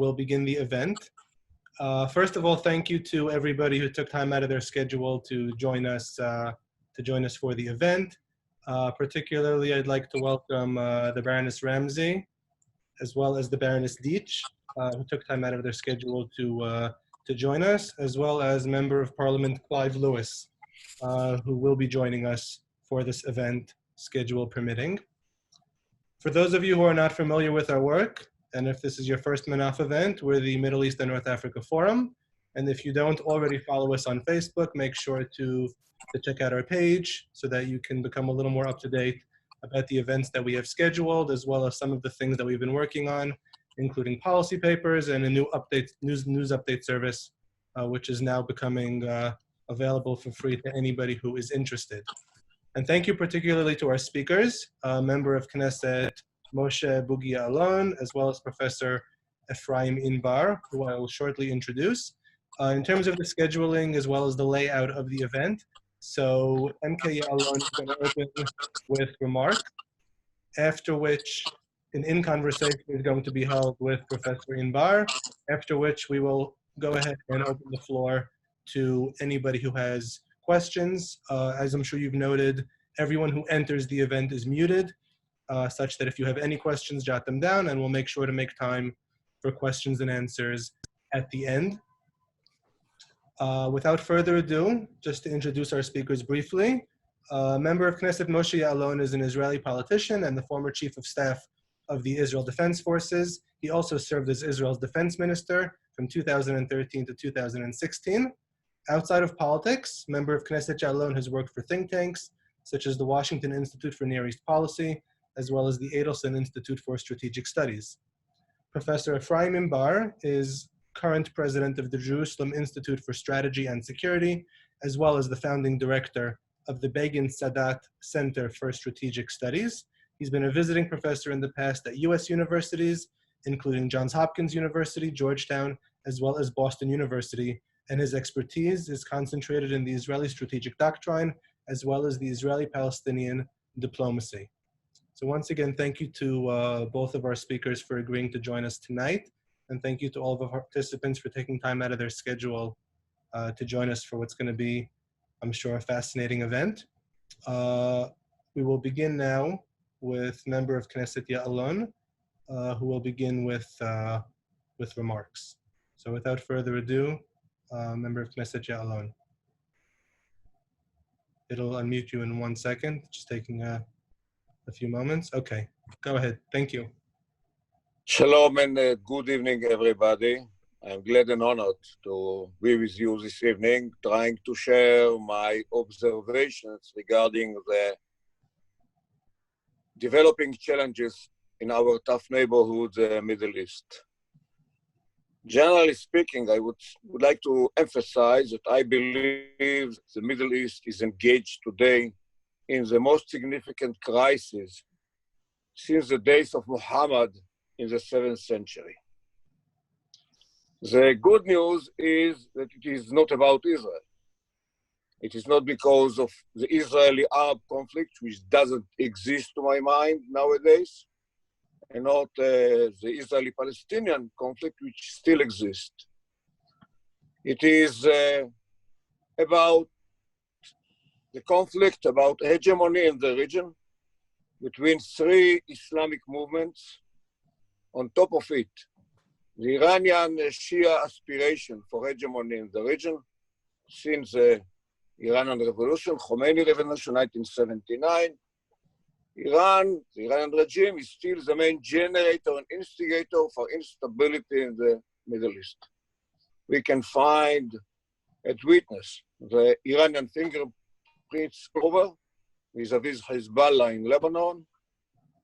we'll begin the event. First of all, thank you to everybody who took time out of their schedule to join us for the event. Particularly, I'd like to welcome the Baroness Ramsey, as well as the Baroness Deitch, who took time out of their schedule to join us, as well as Member of Parliament Clive Lewis, who will be joining us for this event, schedule permitting. For those of you who are not familiar with our work, and if this is your first MENAF event, we're the Middle East and North Africa Forum. And if you don't already follow us on Facebook, make sure to check out our page so that you can become a little more up to date about the events that we have scheduled, as well as some of the things that we've been working on, including policy papers and a new news update service, which is now becoming available for free to anybody who is interested. And thank you particularly to our speakers, Member of Knesset Moshe Bugia Alon, as well as Professor Ephraim Inbar, who I will shortly introduce. In terms of the scheduling as well as the layout of the event, so MK Alon is going to open with remarks, after which an in-conversation is going to be held with Professor Inbar, after which we will go ahead and open the floor to anybody who has questions. As I'm sure you've noted, everyone who enters the event is muted, such that if you have any questions, jot them down, and we'll make sure to make time for questions and answers at the end. Without further ado, just to introduce our speakers briefly, Member of Knesset Moshe Ya'alon is an Israeli politician and the former Chief of Staff of the Israel Defense Forces. He also served as Israel's Defense Minister from 2013 to 2016. Outside of politics, Member of Knesset Ya'alon has worked for think tanks, such as the Washington Institute for Near East Policy, as well as the Adelson Institute for Strategic Studies. Professor Ephraim Inbar is current president of the Jerusalem Institute for Strategy and Security, as well as the founding director of the Begin Sadat Center for Strategic Studies. He's been a visiting professor in the past at US universities, including Johns Hopkins University, Georgetown, as well as Boston University, and his expertise is concentrated in the Israeli strategic doctrine, as well as the Israeli-Palestinian diplomacy. So once again, thank you to both of our speakers for agreeing to join us tonight. And thank you to all of our participants for taking time out of their schedule to join us for what's going to be, I'm sure, a fascinating event. We will begin now with Member of Knesset Ya'alon, who will begin with remarks. So without further ado, Member of Knesset Ya'alon. It'll unmute you in 1 second, just taking a few moments. Okay, go ahead. Thank you. Shalom and good evening, everybody. I'm glad and honored to be with you this evening, trying to share my observations regarding the developing challenges in our tough neighborhood, the Middle East. Generally speaking, I would like to emphasize that I believe the Middle East is engaged today in the most significant crisis since the days of Muhammad in the 7th century. The good news is that it is not about Israel. It is not because of the Israeli-Arab conflict, which doesn't exist to my mind nowadays, and not the Israeli-Palestinian conflict, which still exists. It is about the conflict about hegemony in the region between three Islamic movements. On top of it, the Iranian Shia aspiration for hegemony in the region since the Iranian Revolution, Khomeini Revolution, 1979. The Iranian regime is still the main generator and instigator for instability in the Middle East. We can find at witness the Iranian fingerprints over vis-a-vis Hezbollah in Lebanon,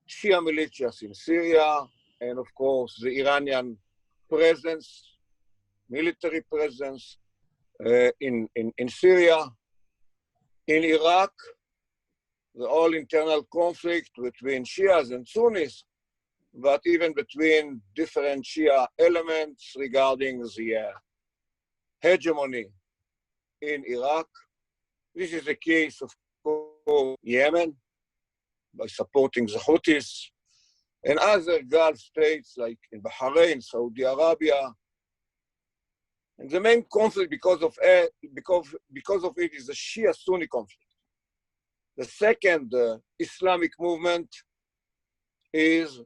Shia militias in Syria, and of course the Iranian presence, military presence in Syria. In Iraq, the whole internal conflict between Shias and Sunnis, but even between different Shia elements regarding the hegemony in Iraq. This is the case of Yemen, by supporting the Houthis, and other Gulf states like in Bahrain, Saudi Arabia. And the main conflict because of it is the Shia-Sunni conflict. The second Islamic movement is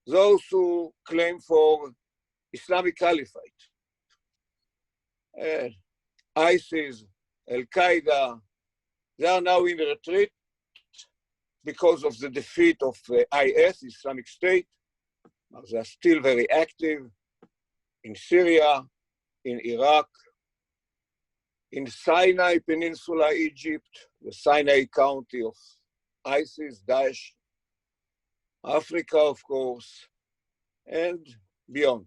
those who claim for Islamic Caliphate. ISIS, Al-Qaeda, they are now in retreat because of the defeat of IS, Islamic State. They are still very active in Syria, in Iraq, in Sinai Peninsula, Egypt, the Sinai County of ISIS, Daesh, Africa, of course, and beyond.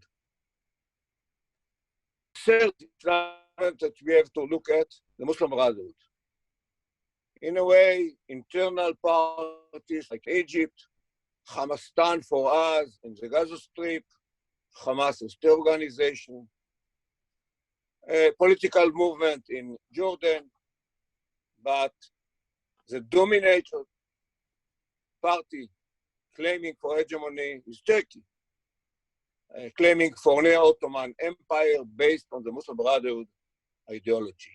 Third that we have to look at, the Muslim Brotherhood. In a way, internal parties like Egypt, Hamastan for us in the Gaza Strip, Hamas is the organization, a political movement in Jordan, but the dominator party claiming for hegemony is Turkey, claiming for neo-Ottoman empire based on the Muslim Brotherhood ideology.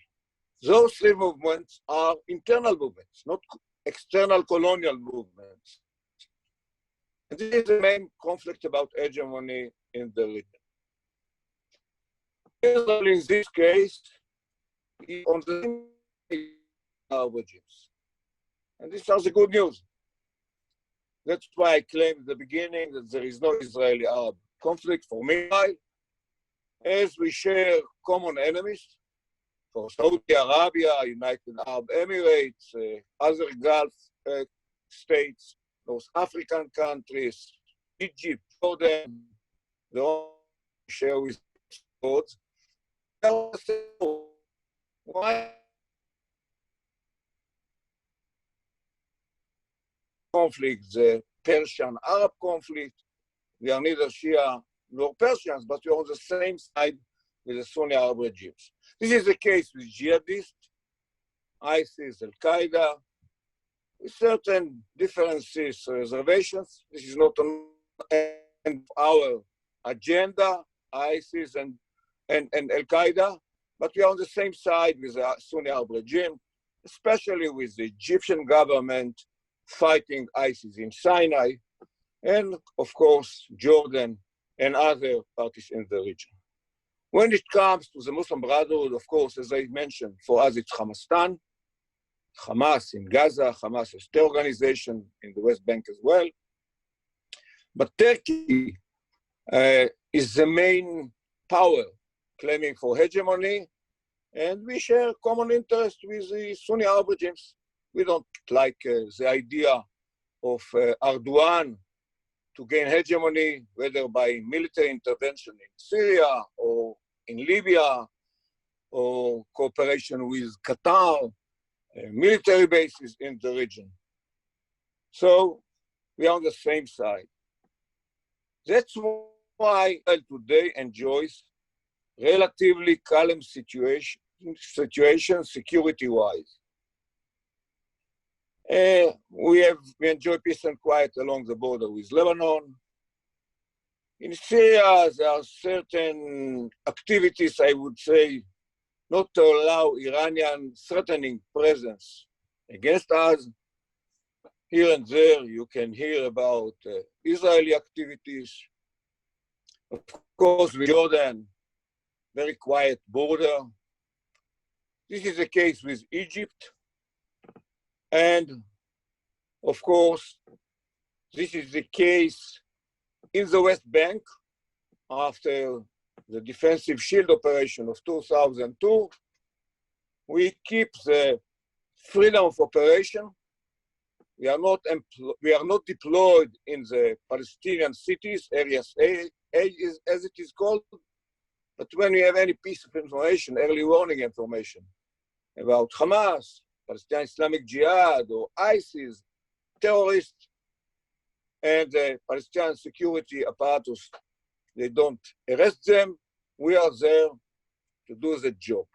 Those three movements are internal movements, not external colonial movements. And this is the main conflict about hegemony in the region. Israel, in this case, is on the Arab regimes. And these are the good news. That's why I claimed at the beginning that there is no Israeli-Arab conflict for me, as we share common enemies for Saudi Arabia, United Arab Emirates, other Gulf states, North African countries, Egypt, Jordan, they all share with both. Why conflict, the Persian-Arab conflict? We are neither Shia nor Persians, but we are on the same side with the Sunni Arab regimes. This is the case with jihadists, ISIS, Al-Qaeda, with certain differences, reservations. This is not on our agenda, ISIS and Al-Qaeda, but we are on the same side with the Sunni Arab regime, especially with the Egyptian government fighting ISIS in Sinai, and of course, Jordan and other parties in the region. When it comes to the Muslim Brotherhood, of course, as I mentioned, for us it's Hamastan, Hamas in Gaza, Hamas is the organization in the West Bank as well. But Turkey is the main power claiming for hegemony, and we share common interest with the Sunni Arab regimes. We don't like the idea of Erdogan to gain hegemony, whether by military intervention in Syria or in Libya, or cooperation with Qatar, military bases in the region. So we are on the same side. That's why Israel today enjoys relatively calm situation security-wise. We enjoy peace and quiet along the border with Lebanon. In Syria, there are certain activities, I would say, not to allow Iranian threatening presence against us. Here and there, you can hear about Israeli activities. Of course, with Jordan, very quiet border. This is the case with Egypt. And of course, this is the case in the West Bank after the defensive shield operation of 2002. We keep the freedom of operation. We are not deployed in the Palestinian cities, areas A as it is called. But when we have any piece of information, early warning information about Hamas, Palestinian Islamic Jihad, or ISIS, terrorists, and the Palestinian security apparatus, they don't arrest them. We are there to do the job.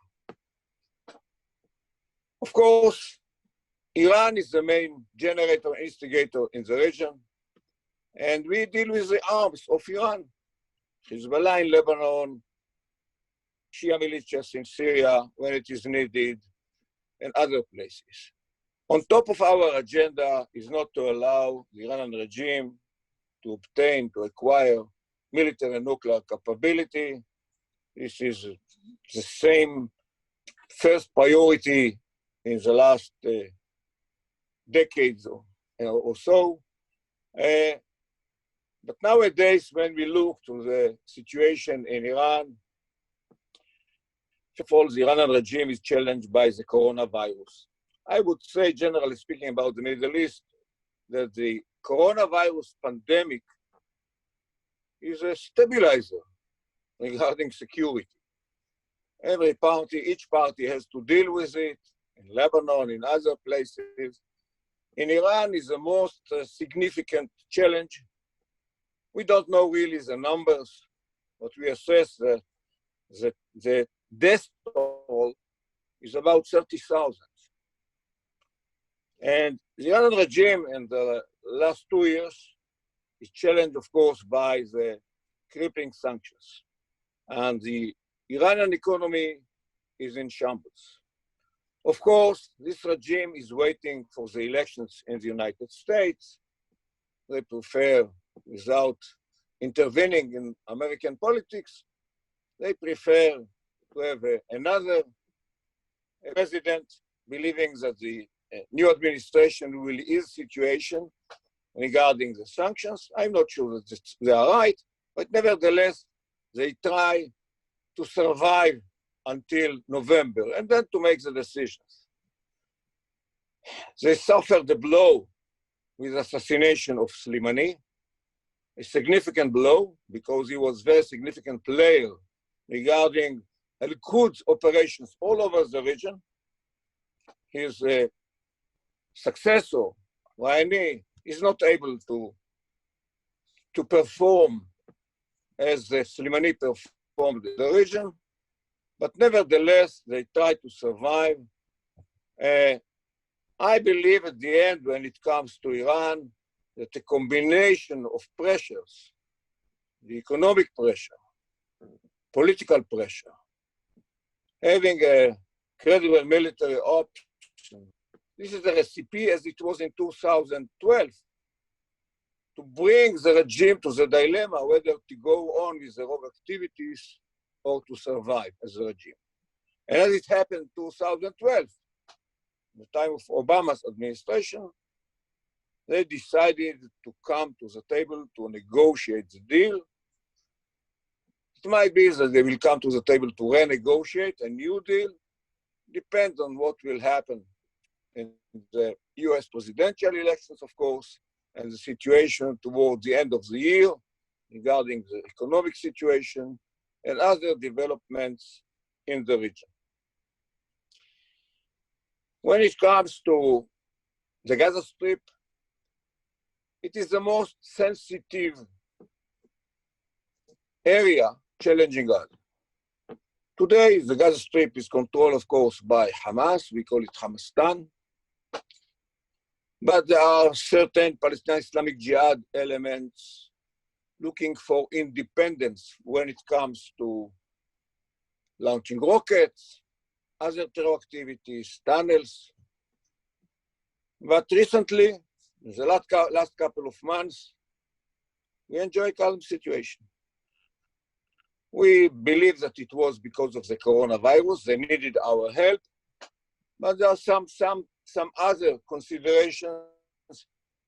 Of course, Iran is the main generator and instigator in the region. And we deal with the arms of Iran, Hezbollah in Lebanon, Shia militias in Syria when it is needed, and other places. On top of our agenda is not to allow the Iranian regime to obtain, to acquire military and nuclear capability. This is the same first priority in the last decades or so. But nowadays, when we look to the situation in Iran, first of all, the Iranian regime is challenged by the coronavirus. I would say, generally speaking about the Middle East, that the coronavirus pandemic is a stabilizer regarding security. Every party, each party has to deal with it, in Lebanon, in other places. In Iran is the most significant challenge. We don't know really the numbers, but we assess that the death toll is about 30,000. And the Iranian regime in the last 2 years is challenged, of course, by the crippling sanctions. And the Iranian economy is in shambles. Of course, this regime is waiting for the elections in the United States. They prefer, without intervening in American politics, they prefer to have another president, believing that the new administration will ease the situation regarding the sanctions. I'm not sure that they are right, but nevertheless, they try to survive until November and then to make the decisions. They suffered the blow with the assassination of Soleimani, a significant blow because he was a very significant player regarding Al-Quds operations all over the region. His successor, Rouhani, is not able to perform as Soleimani performed in the region, but nevertheless, they try to survive. I believe at the end, when it comes to Iran, that a combination of pressures, the economic pressure, political pressure, having a credible military option, this is a recipe as it was in 2012, to bring the regime to the dilemma whether to go on with the rogue activities or to survive as a regime. And as it happened in 2012, the time of Obama's administration, they decided to come to the table to negotiate the deal. It might be that they will come to the table to renegotiate a new deal. Depends on what will happen in the US presidential elections, of course, and the situation toward the end of the year regarding the economic situation and other developments in the region. When it comes to the Gaza Strip, it is the most sensitive area challenging us. Today, the Gaza Strip is controlled, of course, by Hamas. We call it Hamastan. But there are certain Palestinian Islamic Jihad elements looking for independence when it comes to launching rockets, other terror activities, tunnels. But recently, in the last couple of months, we enjoy a calm situation. We believe that it was because of the coronavirus. They needed our help, but there are some other considerations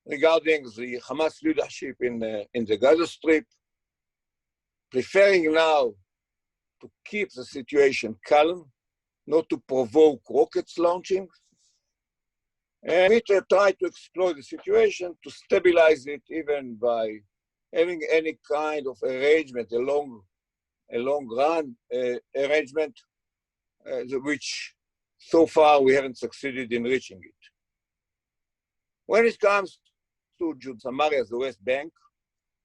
regarding the Hamas leadership in the Gaza Strip, preferring now to keep the situation calm, not to provoke rockets launching. And we try to exploit the situation to stabilize it, even by having any kind of arrangement, a long run arrangement, which so far we haven't succeeded in reaching it. When it comes to Samaria, the West Bank,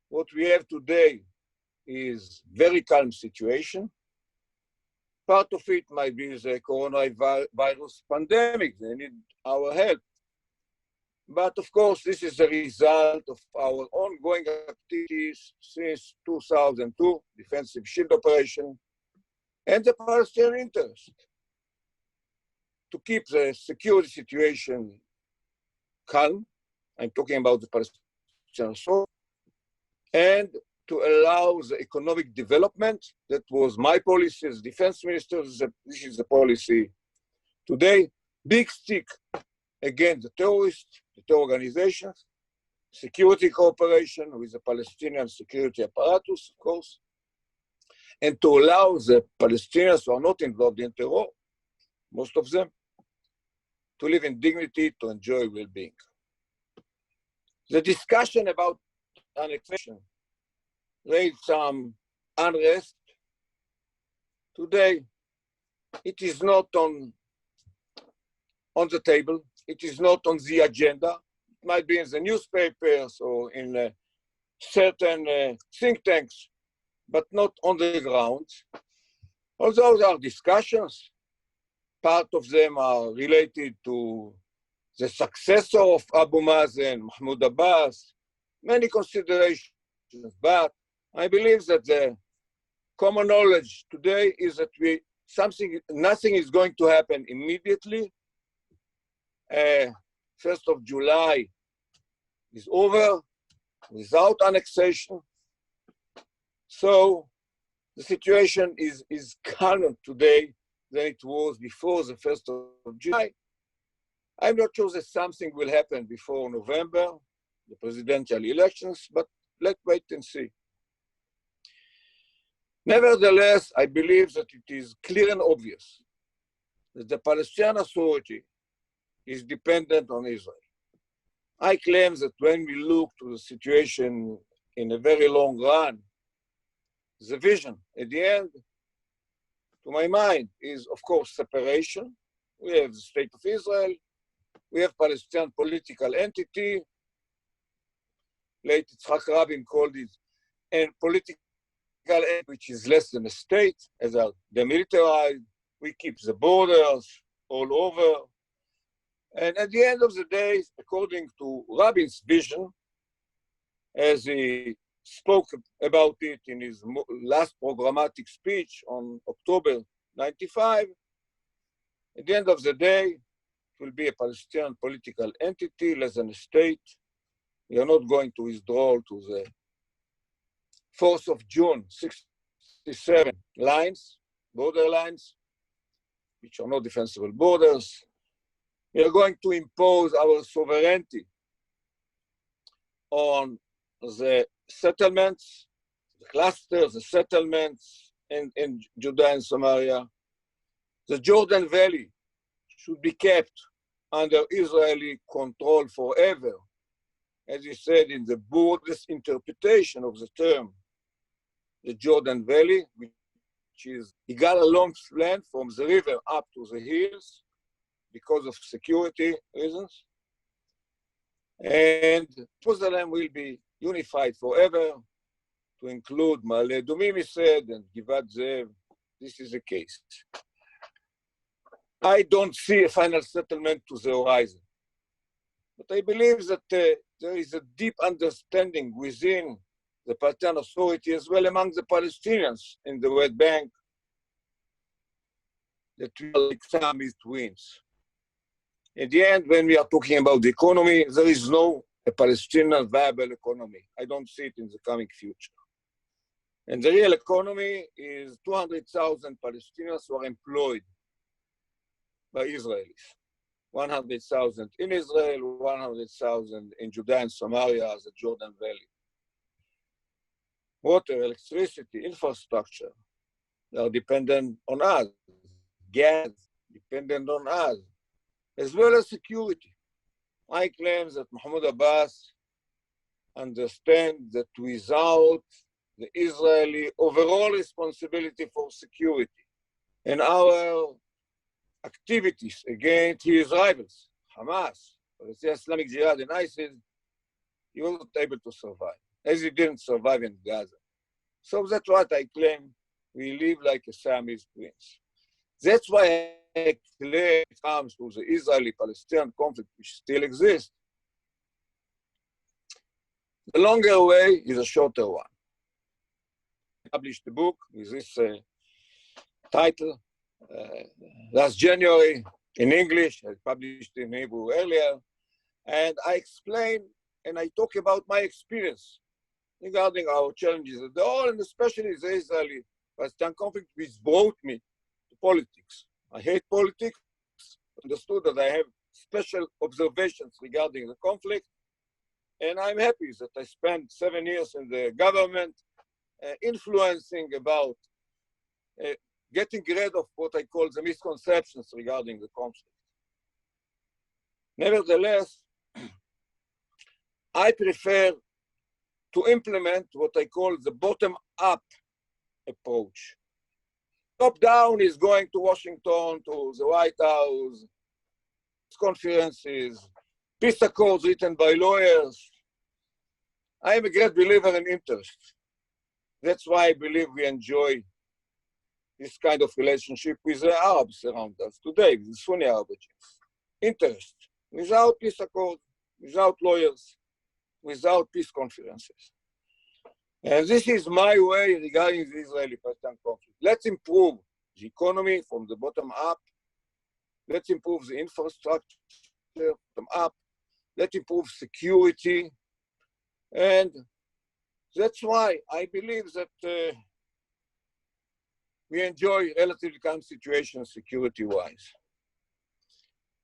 what we have today is very calm situation. Part of it might be the coronavirus pandemic. They need our help. But of course, this is the result of our ongoing activities since 2002, defensive shield operation, and the Palestinian interest to keep the security situation calm. I'm talking about the Palestinian Authority, and to allow the economic development. That was my policy as defense minister. This is the policy today. Big stick against the terrorists, the terror organizations, security cooperation with the Palestinian security apparatus, of course, and to allow the Palestinians who are not involved in terror, most of them, to live in dignity, to enjoy well-being. The discussion about annexation raised some unrest. Today, it is not on the table. It is not on the agenda. It might be in the newspapers or in certain think tanks, but not on the ground. Although there are discussions, part of them are related to the successor of Abu Mazen, Mahmoud Abbas, many considerations, but I believe that the common knowledge today is that nothing is going to happen immediately. 1st of July is over without annexation. So the situation is calmer today than it was before the 1st of July. I'm not sure that something will happen before November, the presidential elections, but let's wait and see. Nevertheless, I believe that it is clear and obvious that the Palestinian Authority is dependent on Israel. I claim that when we look to the situation in a very long run, the vision at the end, to my mind, is of course separation. We have the State of Israel, we have Palestinian political entity, late Yitzhak Rabin called it a political entity which is less than a state, as are demilitarized. We keep the borders all over. And at the end of the day, according to Rabin's vision, as he spoke about it in his last programmatic speech on October 95, at the end of the day, it will be a Palestinian political entity, less than a state. We are not going to withdraw to the 4th of June, 67 lines, border lines, which are not defensible borders. We are going to impose our sovereignty on the settlements, the clusters, the settlements in Judea and Samaria. The Jordan Valley should be kept under Israeli control forever, as he said in the broadest interpretation of the term, the Jordan Valley, which is Yigal Allon's land from the river up to the hills because of security reasons. And Jerusalem will be unified forever to include Ma'ale Adumim, he said, and Givat Ze'ev. This is the case. I don't see a final settlement to the horizon. But I believe that there is a deep understanding within the Palestinian Authority as well among the Palestinians in the West Bank that we are like Siamese twins. In the end, when we are talking about the economy, there is no a Palestinian viable economy. I don't see it in the coming future. And the real economy is 200,000 Palestinians who are employed by Israelis. 100,000 in Israel, 100,000 in Judea and Samaria, the Jordan Valley. Water, electricity, infrastructure, they are dependent on us. Gas, dependent on us, as well as security. I claim that Mahmoud Abbas understands that without the Israeli overall responsibility for security and our activities against his rivals, Hamas, the Islamic Jihad, and ISIS, he was not able to survive, as he didn't survive in Gaza. So that's what I claim. We live like a Siamese twins. That's why I claim it comes to the Israeli-Palestinian conflict, which still exists. The longer way is a shorter one. I published a book with this title last January in English. I published in Hebrew earlier. And I explain and I talk about my experience regarding our challenges at all, and especially the Israeli-Palestinian conflict, which brought me to politics. I hate politics, understood that I have special observations regarding the conflict, and I'm happy that I spent 7 years in the government influencing about getting rid of what I call the misconceptions regarding the conflict. Nevertheless, I prefer to implement what I call the bottom-up approach. Top-down is going to Washington, to the White House, conferences, peace accords written by lawyers. I am a great believer in interest. That's why I believe we enjoy this kind of relationship with the Arabs around us today, with the Sunni Arab regimes. Interest, without peace accord, without lawyers, without peace conferences. And this is my way regarding the Israeli-Palestinian conflict. Let's improve the economy from the bottom up. Let's improve the infrastructure from up. Let's improve security. And that's why I believe that we enjoy relatively calm situation security-wise.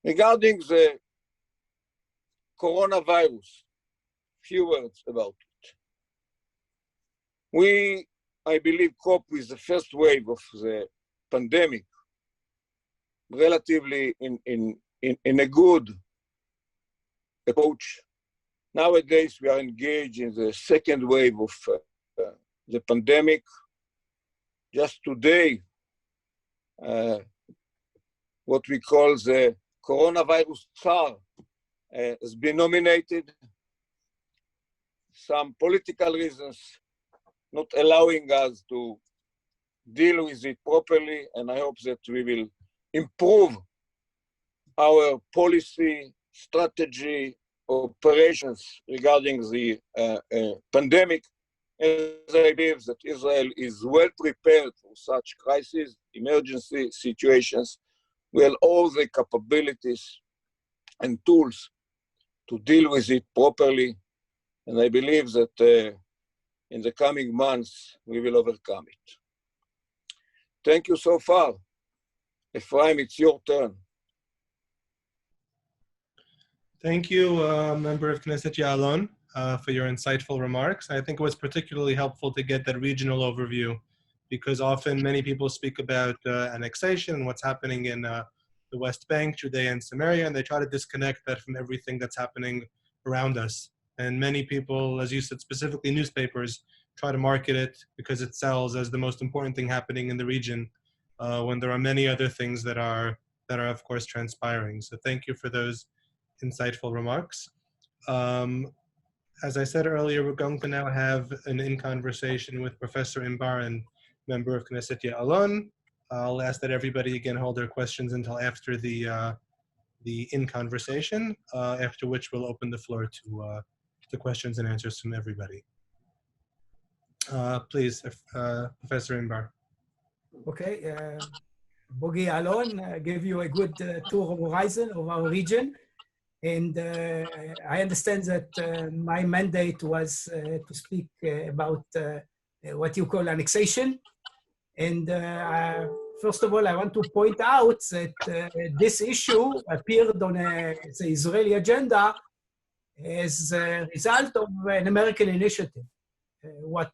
Regarding the coronavirus, few words about it. We, I believe, cope with the first wave of the pandemic relatively in a good approach. Nowadays, we are engaged in the second wave of the pandemic. Just today, what we call the coronavirus SAR has been nominated. Some political reasons not allowing us to deal with it properly, and I hope that we will improve our policy, strategy, operations regarding the pandemic, as I believe that Israel is well prepared for such crises, emergency situations. We have all the capabilities and tools to deal with it properly, and I believe that in the coming months, we will overcome it. Thank you so far. Ephraim, it's your turn. Thank you, Member of Knesset Ya'alon, for your insightful remarks. I think it was particularly helpful to get that regional overview, because often many people speak about annexation and what's happening in the West Bank, Judea and Samaria, and they try to disconnect that from everything that's happening around us. And many people, as you said, specifically newspapers, try to market it because it sells as the most important thing happening in the region, when there are many other things that are of course transpiring. So thank you for those insightful remarks. As I said earlier, we're going to now have an in-conversation with Professor Imbar and Member of Knesset Ya'alon. I'll ask that everybody again hold their questions until after the in-conversation, after which we'll open the floor to questions and answers from everybody. Please, Professor Imbar. Okay, Bogi Alon gave you a good tour of horizon of our region. And I understand that my mandate was to speak about what you call annexation. And first of all, I want to point out that this issue appeared on the Israeli agenda as a result of an American initiative. The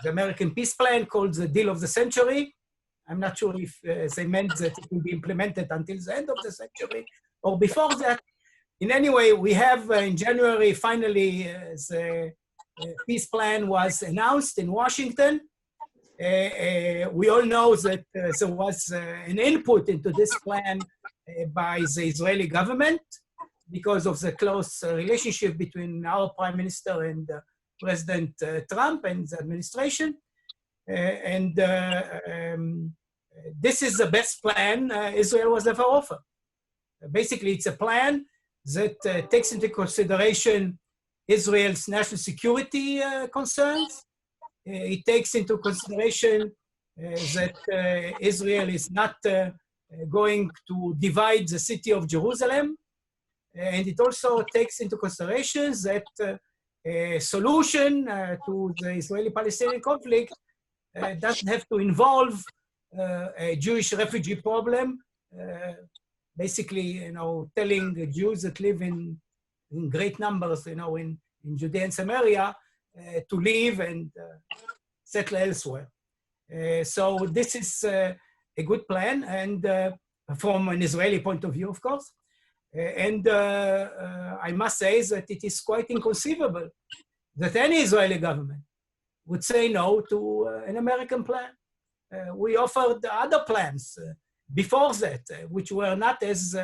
American peace plan called the deal of the century. I'm not sure if they meant that it will be implemented until the end of the century or before that. In any way, we have in January, finally, the peace plan was announced in Washington. We all know that there was an input into this plan by the Israeli government because of the close relationship between our Prime Minister and President Trump and the administration. This is the best plan Israel was ever offered. Basically, it's a plan that takes into consideration Israel's national security concerns. It takes into consideration that Israel is not going to divide the city of Jerusalem. And it also takes into consideration that a solution to the Israeli-Palestinian conflict doesn't have to involve a Jewish refugee problem, basically, telling the Jews that live in great numbers, in Judea and Samaria, to leave and settle elsewhere. So this is a good plan, and from an Israeli point of view, of course. And I must say that it is quite inconceivable that any Israeli government would say no to an American plan. We offered other plans before that, which were not as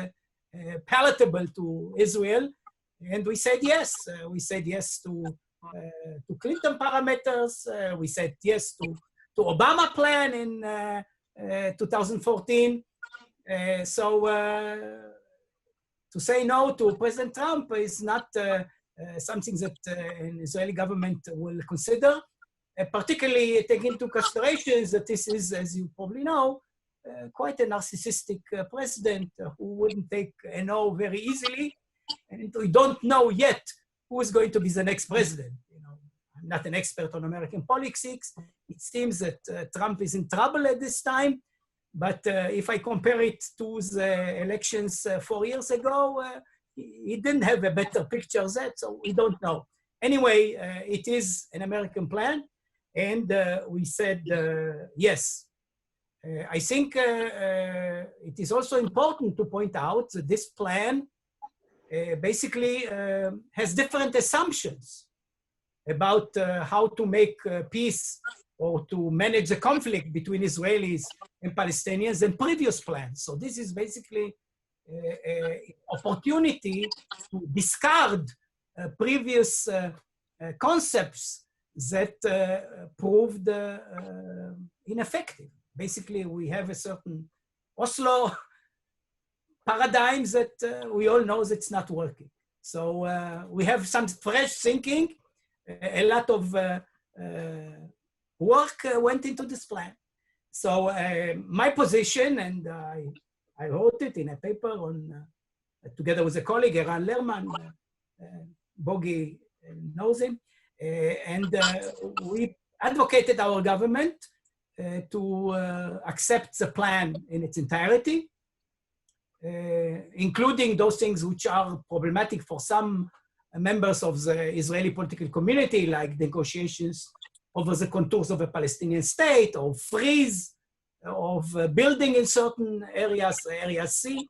palatable to Israel, and we said yes. We said yes to Clinton parameters. We said yes to Obama plan in 2014. To say no to President Trump is not something that an Israeli government will consider, particularly taking into consideration that this is, as you probably know, quite a narcissistic president who wouldn't take a no very easily. And we don't know yet who is going to be the next president. I'm not an expert on American politics. It seems that Trump is in trouble at this time. But if I compare it to the elections 4 years ago, he didn't have a better picture of that, so we don't know. Anyway, it is an American plan, and we said yes. I think it is also important to point out that this plan basically has different assumptions about how to make peace or to manage the conflict between Israelis and Palestinians than previous plans. So this is basically an opportunity to discard previous concepts that proved ineffective. Basically, we have a certain Oslo paradigm that we all know that's not working. So we have some fresh thinking, a lot of work went into this plan. So my position, and I wrote it in a paper on, together with a colleague, Eran Lerman, Bogi knows him, and we advocated our government to accept the plan in its entirety, including those things which are problematic for some members of the Israeli political community, like negotiations over the contours of a Palestinian state, or freeze of building in certain areas, area C.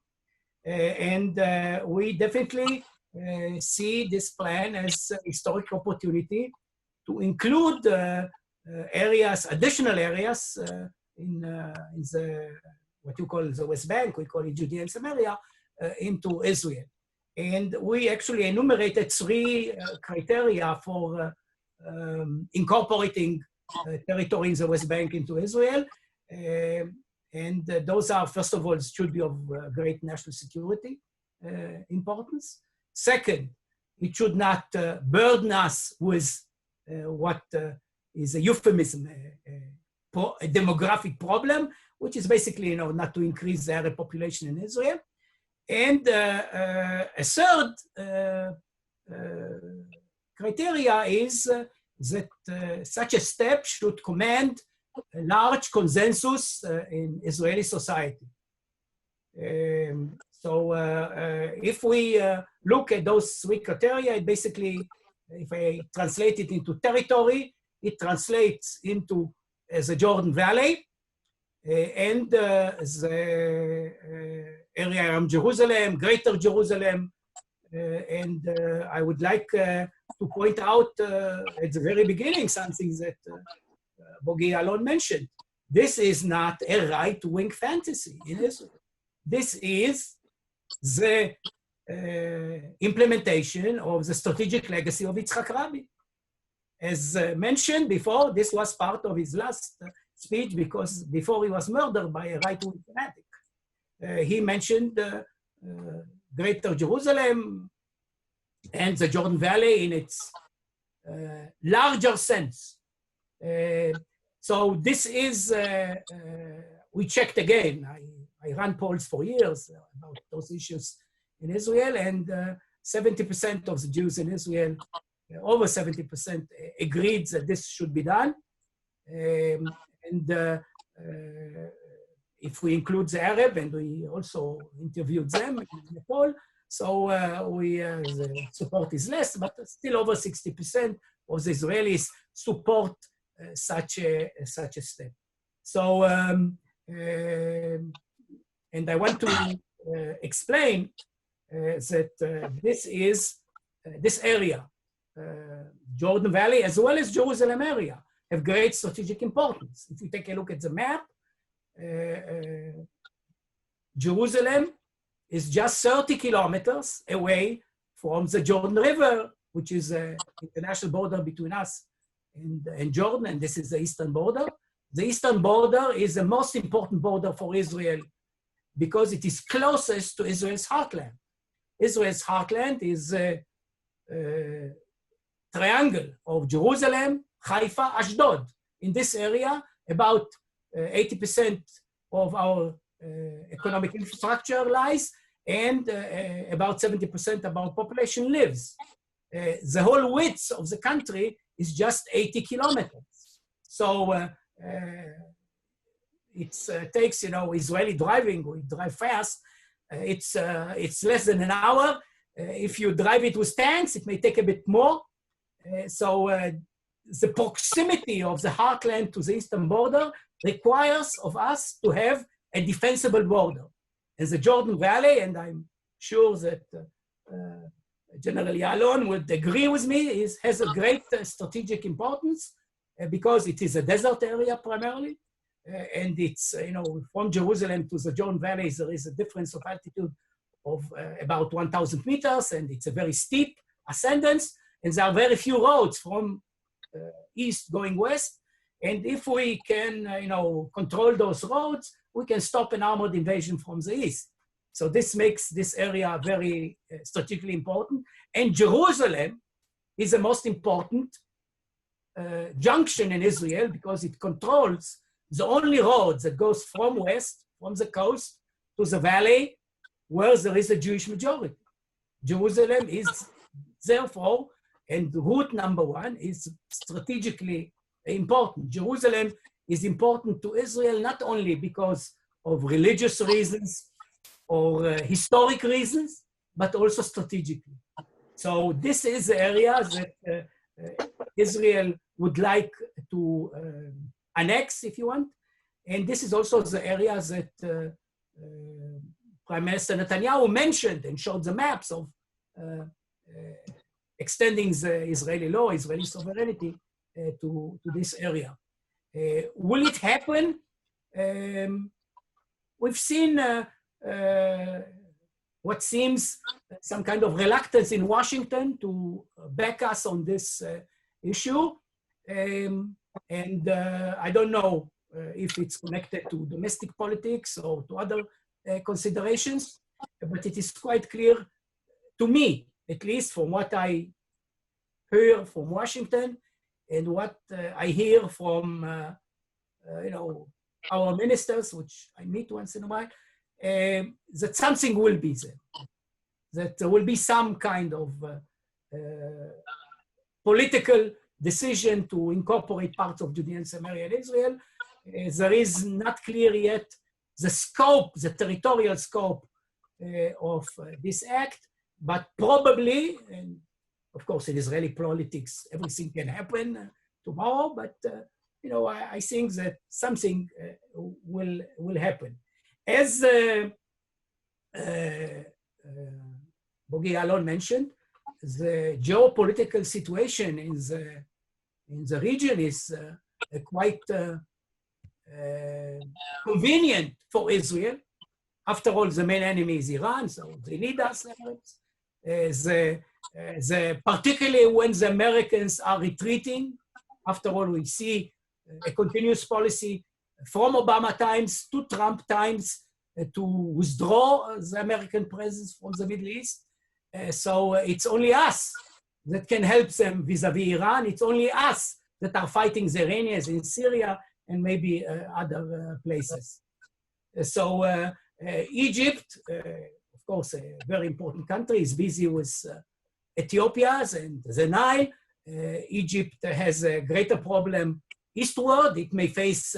And we definitely see this plan as a historic opportunity to include areas, additional areas in the, what you call the West Bank, we call it Judea and Samaria, into Israel. And we actually enumerated 3 criteria for incorporating territory in the West Bank into Israel. And those are, first of all, should be of great national security importance. Second, it should not burden us with what is a euphemism, a demographic problem, which is basically, not to increase the Arab population in Israel. And a third criteria is that such a step should command a large consensus in Israeli society. So if we look at those 3 criteria, it basically, if I translate it into territory, it translates into the Jordan Valley and the area around Jerusalem, Greater Jerusalem. And I would like to point out at the very beginning something that Bogi Alon mentioned. This is not a right-wing fantasy in Israel. This is the implementation of the strategic legacy of Yitzhak Rabin. As mentioned before, this was part of his last speech because before he was murdered by a right-wing fanatic. He mentioned Greater Jerusalem and the Jordan Valley in its larger sense. So this is, we checked again. I ran polls for years about those issues in Israel, and 70% of the Jews in Israel, over 70%, agreed that this should be done. If we include the Arab, and we also interviewed them in the poll, so the support is less, but still over 60% of the Israelis support such a step. So, and I want to explain that this area, Jordan Valley, as well as Jerusalem area, have great strategic importance. If you take a look at the map, Jerusalem is just 30 kilometers away from the Jordan River, which is the international border between us and Jordan, and this is the eastern border. The eastern border is the most important border for Israel because it is closest to Israel's heartland. Israel's heartland is a triangle of Jerusalem, Haifa, Ashdod. In this area, about 80% of our economic infrastructure lies, and about 70% of our population lives. The whole width of the country is just 80 kilometers. So it takes, Israeli driving, we drive fast, it's less than an hour. If you drive it with tanks, it may take a bit more. The proximity of the heartland to the eastern border requires of us to have a defensible border. And the Jordan Valley, and I'm sure that General Yalon would agree with me, has a great strategic importance because it is a desert area primarily. And it's, from Jerusalem to the Jordan Valley, there is a difference of altitude of about 1,000 meters, and it's a very steep ascendance. And there are very few roads from east going west. And if we can, control those roads, we can stop an armored invasion from the east. So this makes this area very strategically important. And Jerusalem is the most important junction in Israel because it controls the only road that goes from west, from the coast to the valley, where there is a Jewish majority. Jerusalem is therefore, and route number one is strategically important. Jerusalem is important to Israel not only because of religious reasons or historic reasons, but also strategically. So this is the area that Israel would like to annex, if you want. And this is also the area that Prime Minister Netanyahu mentioned and showed the maps of extending the Israeli law, Israeli sovereignty to this area. Will it happen? We've seen what seems some kind of reluctance in Washington to back us on this issue. And I don't know if it's connected to domestic politics or to other considerations, but it is quite clear to me, at least from what I hear from Washington and what I hear from our ministers, which I meet once in a while, that something will be there, that there will be some kind of political decision to incorporate parts of Judea and Samaria in Israel. There is not clear yet the scope, the territorial scope of this act, but probably, and of course in Israeli politics, everything can happen tomorrow, but I think that something will happen. As Bogi Alon mentioned, the geopolitical situation in the region is quite convenient for Israel. After all, the main enemy is Iran, so they need us. Particularly when the Americans are retreating. After all, we see a continuous policy from Obama times to Trump times to withdraw the American presence from the Middle East. So it's only us that can help them vis-a-vis Iran. It's only us that are fighting the Iranians in Syria and maybe other places. So Egypt, of course, a very important country, is busy with Ethiopia and the Nile. Egypt has a greater problem eastward. It may face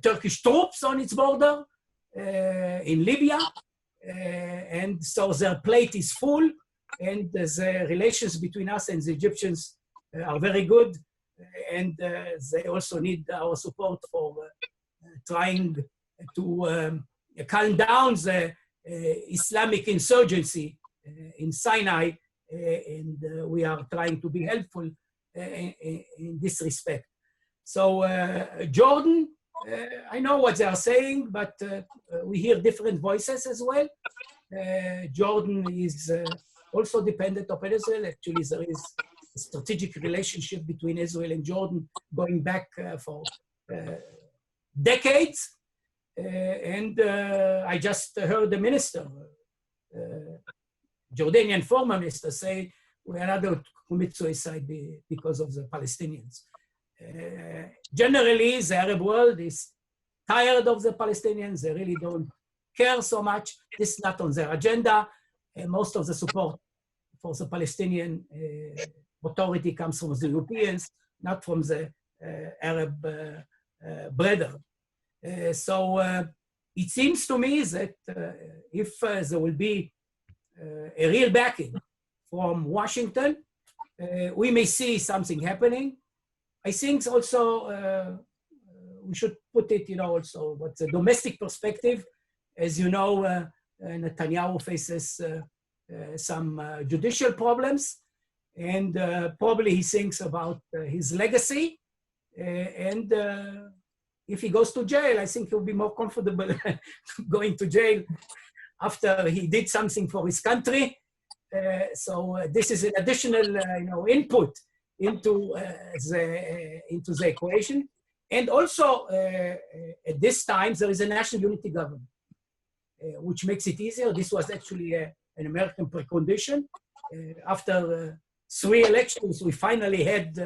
Turkish troops on its border in Libya. And so their plate is full, and the relations between us and the Egyptians are very good. And they also need our support for trying to calm down the Islamic insurgency in Sinai, and we are trying to be helpful in this respect. So Jordan, I know what they are saying, but we hear different voices as well. Jordan is also dependent upon Israel. Actually, there is a strategic relationship between Israel and Jordan going back for decades. And I just heard the minister, Jordanian former minister, say we are not going to commit suicide because of the Palestinians. Generally, the Arab world is tired of the Palestinians. They really don't care so much. This is not on their agenda. Most of the support for the Palestinian Authority comes from the Europeans, not from the Arab brethren. So it seems to me that if there will be a real backing from Washington, we may see something happening. I think also we should put it, also what's the domestic perspective. As you know, Netanyahu faces some judicial problems, and probably he thinks about his legacy. And if he goes to jail, I think he'll be more comfortable going to jail after he did something for his country. So this is an additional, input into the equation. And also, at this time, there is a national unity government, which makes it easier. This was actually an American precondition. After 3 elections, we finally had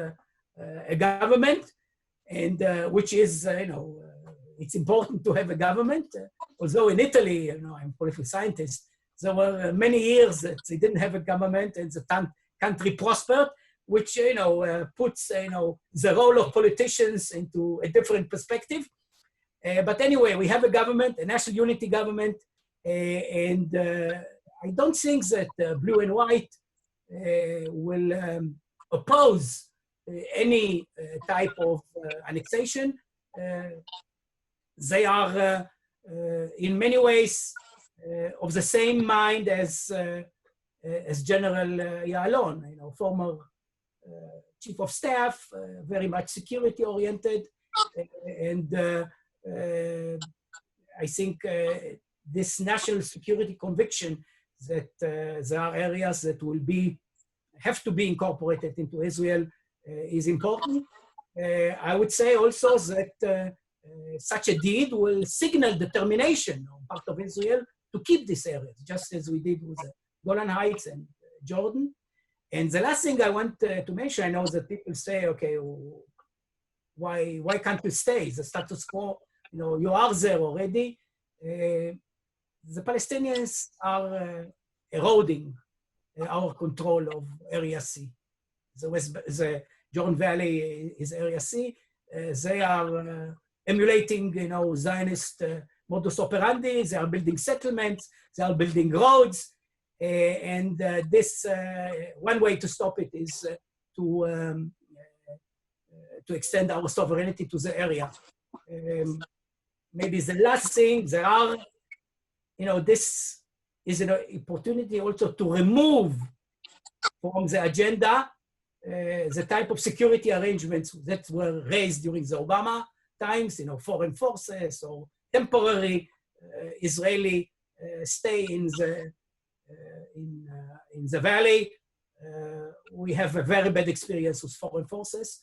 a government, and which is, it's important to have a government. Although in Italy, I'm a political scientist, there were many years that they didn't have a government and the country prospered, which, puts, the role of politicians into a different perspective. But anyway, we have a government, a national unity government, and I don't think that blue and white will oppose any type of annexation. They are in many ways of the same mind as General Ya'alon, former chief of staff, very much security oriented. And I think this national security conviction that there are areas that will have to be incorporated into Israel is important. I would say also that such a deed will signal determination on part of Israel to keep these areas, just as we did with the Golan Heights and Jordan. And the last thing I want to mention, I know that people say, okay, why can't you stay? The status quo, you are there already. The Palestinians are eroding our control of Area C. The Jordan Valley is Area C. They are emulating, Zionist modus operandi. They are building settlements. They are building roads. And this, one way to stop it is to extend our sovereignty to the area. Maybe the last thing, there are, this is an opportunity also to remove from the agenda the type of security arrangements that were raised during the Obama times, foreign forces or temporary Israeli stay in the valley. We have a very bad experience with foreign forces.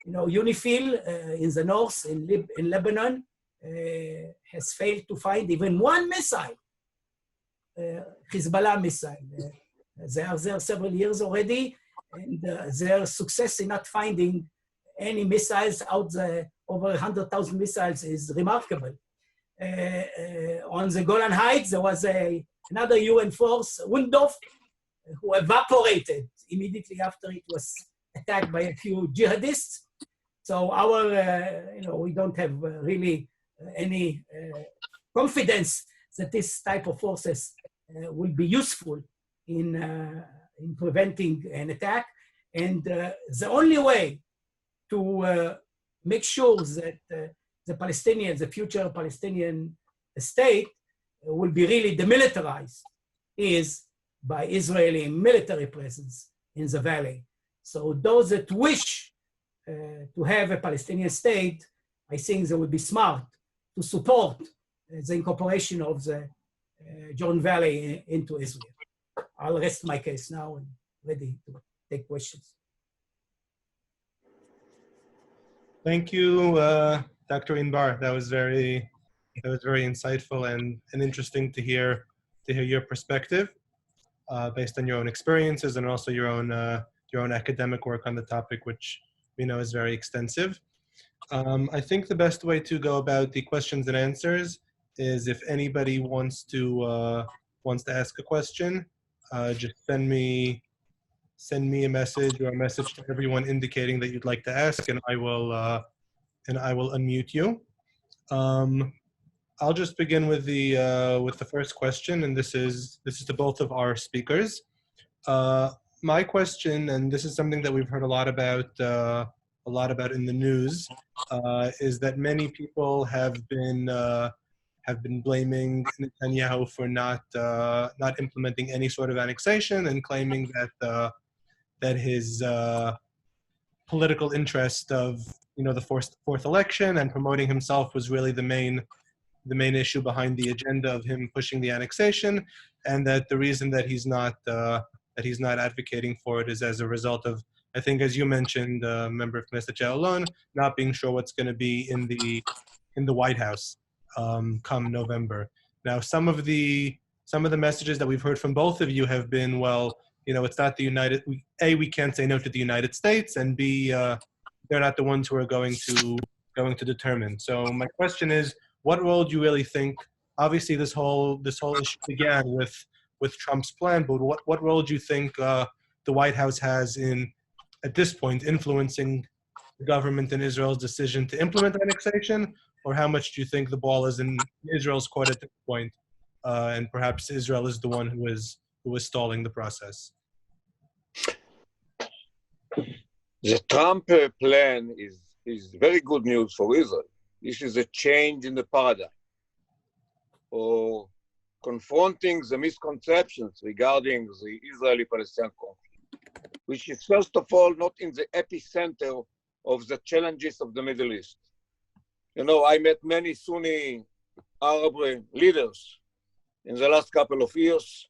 UNIFIL in the north, in Lebanon, has failed to find even one missile, Hezbollah missile. They are there several years already, and their success in not finding any missiles out there, over 100,000 missiles, is remarkable. On the Golan Heights, there was another UN force, Wundorf, who evaporated immediately after it was attacked by a few jihadists. So we don't have really any confidence that this type of forces will be useful in preventing an attack. And the only way to make sure that the future Palestinian state will be really demilitarized is by Israeli military presence in the valley. So those that wish to have a Palestinian state, I think they would be smart to support the incorporation of the Jordan Valley into Israel. I'll rest my case now and ready to take questions. Thank you, Dr. Inbar. That was very insightful and interesting to hear your perspective based on your own experiences and also your own academic work on the topic, which we know is very extensive. I think the best way to go about the questions and answers is if anybody wants to ask a question, just send me a message or a message to everyone indicating that you'd like to ask, and I will unmute you. I'll just begin with the first question, and this is to both of our speakers. My question, and this is something that we've heard a lot about in the news, is that many people have been blaming Netanyahu for not implementing any sort of annexation and claiming that his political interest of the fourth election and promoting himself was really the main issue behind the agenda of him pushing the annexation, and that the reason that he's not advocating for it is as a result of, I think, as you mentioned, member of Knesset Alon, not being sure what's going to be in the White House come November. Now, some of the messages that we've heard from both of you have been, well, it's not the we can't say no to the United States, and B, they're not the ones who are going to determine. So my question is, what role do you really think? Obviously, this whole issue began with Trump's plan, but what role do you think the White House has at this point, influencing the government in Israel's decision to implement annexation, or how much do you think the ball is in Israel's court at this point, and perhaps Israel is the one who is stalling the process? The Trump plan is very good news for Israel. This is a change in the paradigm, or confronting the misconceptions regarding the Israeli-Palestinian conflict, which is first of all not in the epicenter of the challenges of the Middle East. I met many Sunni Arab leaders in the last couple of years.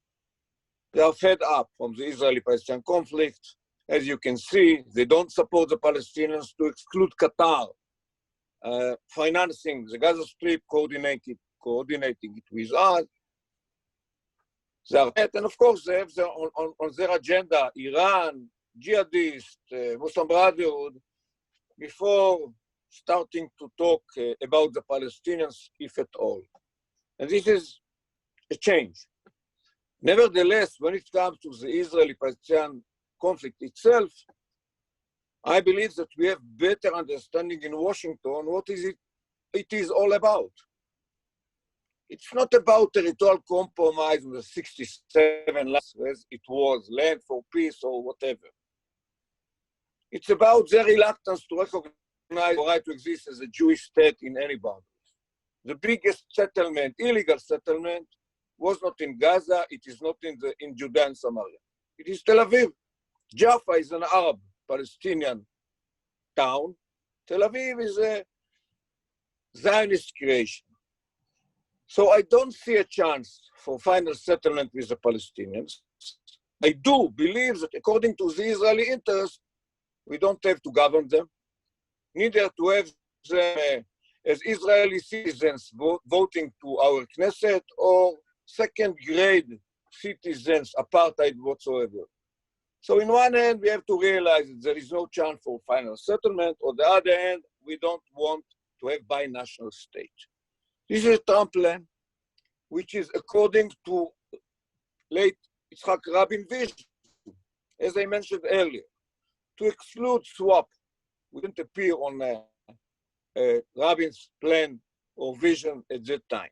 They are fed up from the Israeli-Palestinian conflict. As you can see, they don't support the Palestinians, to exclude Qatar, financing the Gaza Strip, coordinating it with us. And of course, they have on their agenda Iran, jihadists, Muslim Brotherhood, before starting to talk about the Palestinians, if at all. And this is a change. Nevertheless, when it comes to the Israeli-Palestinian conflict itself, I believe that we have better understanding in Washington what it is all about. It's not about territorial compromise with the 67 lands, as it was, land for peace or whatever. It's about their reluctance to recognize the right to exist as a Jewish state in any boundaries. The biggest settlement, illegal settlement, was not in Gaza. It is not in Judea and Samaria. It is Tel Aviv. Jaffa is an Arab Palestinian town. Tel Aviv is a Zionist creation. So I don't see a chance for final settlement with the Palestinians. I do believe that according to the Israeli interest, we don't have to govern them, neither to have them as Israeli citizens voting to our Knesset or second-grade citizens, apartheid whatsoever. So in one hand, we have to realize that there is no chance for final settlement. On the other hand, we don't want to have binational state. This is a Trump plan, which is according to late Yitzhak Rabin vision, as I mentioned earlier, to exclude swap wouldn't appear on Rabin's plan or vision at that time.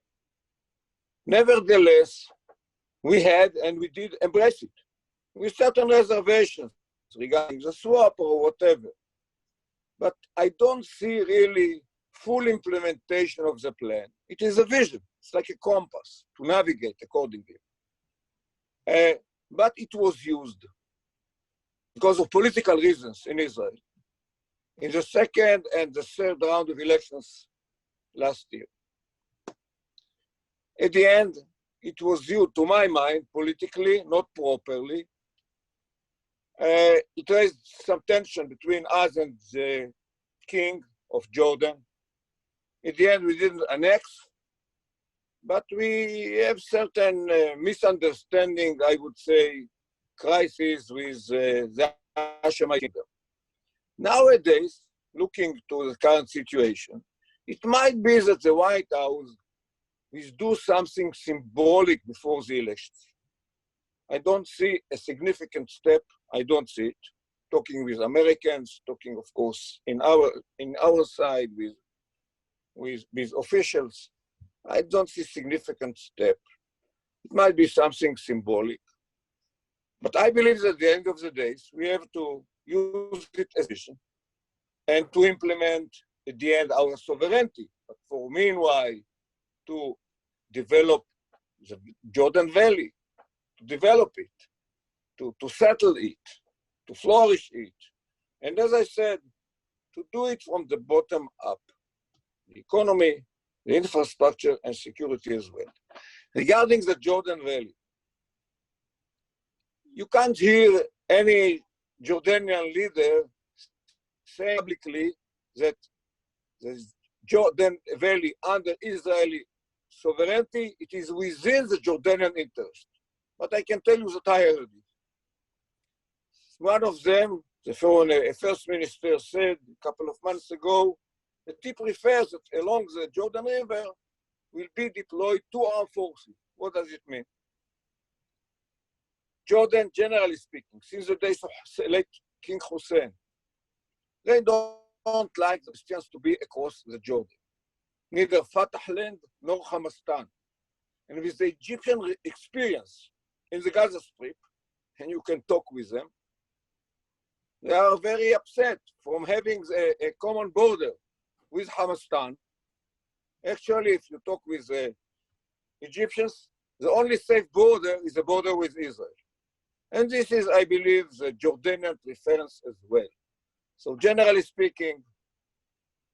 Nevertheless, we had and we did embrace it with certain reservations regarding the swap or whatever. But I don't see really full implementation of the plan. It is a vision. It's like a compass to navigate accordingly. But it was used because of political reasons in Israel in the second and the third round of elections last year. At the end, it was used, to my mind, politically, not properly. It raised some tension between us and the king of Jordan. At the end, we didn't annex, but we have certain misunderstanding, I would say, crisis with the Hashemite kingdom. Nowadays, looking to the current situation, it might be that the White House will do something symbolic before the elections. I don't see a significant step. I don't see it. Talking with Americans, talking, of course, in our side with officials, I don't see significant step. It might be something symbolic. But I believe that at the end of the day, we have to use it as a vision and to implement at the end our sovereignty. But for meanwhile, to develop the Jordan Valley, to develop it, to settle it, to flourish it. And as I said, to do it from the bottom up, the economy, the infrastructure, and security as well. Regarding the Jordan Valley, you can't hear any Jordanian leader say publicly that the Jordan Valley under Israeli sovereignty, it is within the Jordanian interest. But I can tell you that I heard it. One of them, the first minister, said a couple of months ago that he prefers that along the Jordan River will be deployed 2 armed forces. What does it mean? Jordan, generally speaking, since the days of late King Hussein, they don't like the Christians to be across the Jordan. Neither Fatah land nor Hamastan. And with the Egyptian experience in the Gaza Strip, and you can talk with them, they are very upset from having a common border with Hamastan. Actually, if you talk with Egyptians, the only safe border is the border with Israel. And this is, I believe, the Jordanian preference as well. So generally speaking,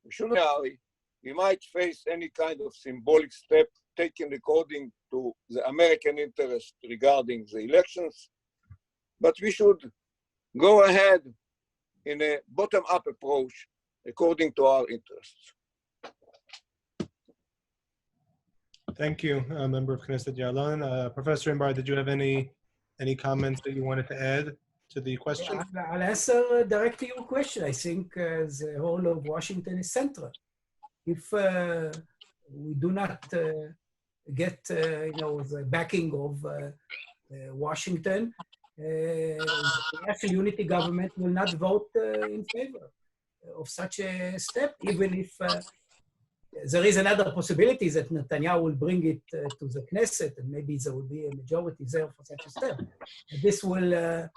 we shouldn't hurry. We might face any kind of symbolic step taken according to the American interest regarding the elections, but we should go ahead in a bottom-up approach according to our interests. Thank you, Member of Knesset Ya'alon. Professor Imbar, did you have any comments that you wanted to add to the question? Yeah, I'll answer directly your question. I think the whole of Washington is central. If we do not get the backing of Washington, the national unity government will not vote in favor of such a step, even if there is another possibility that Netanyahu will bring it to the Knesset, and maybe there will be a majority there for such a step. This will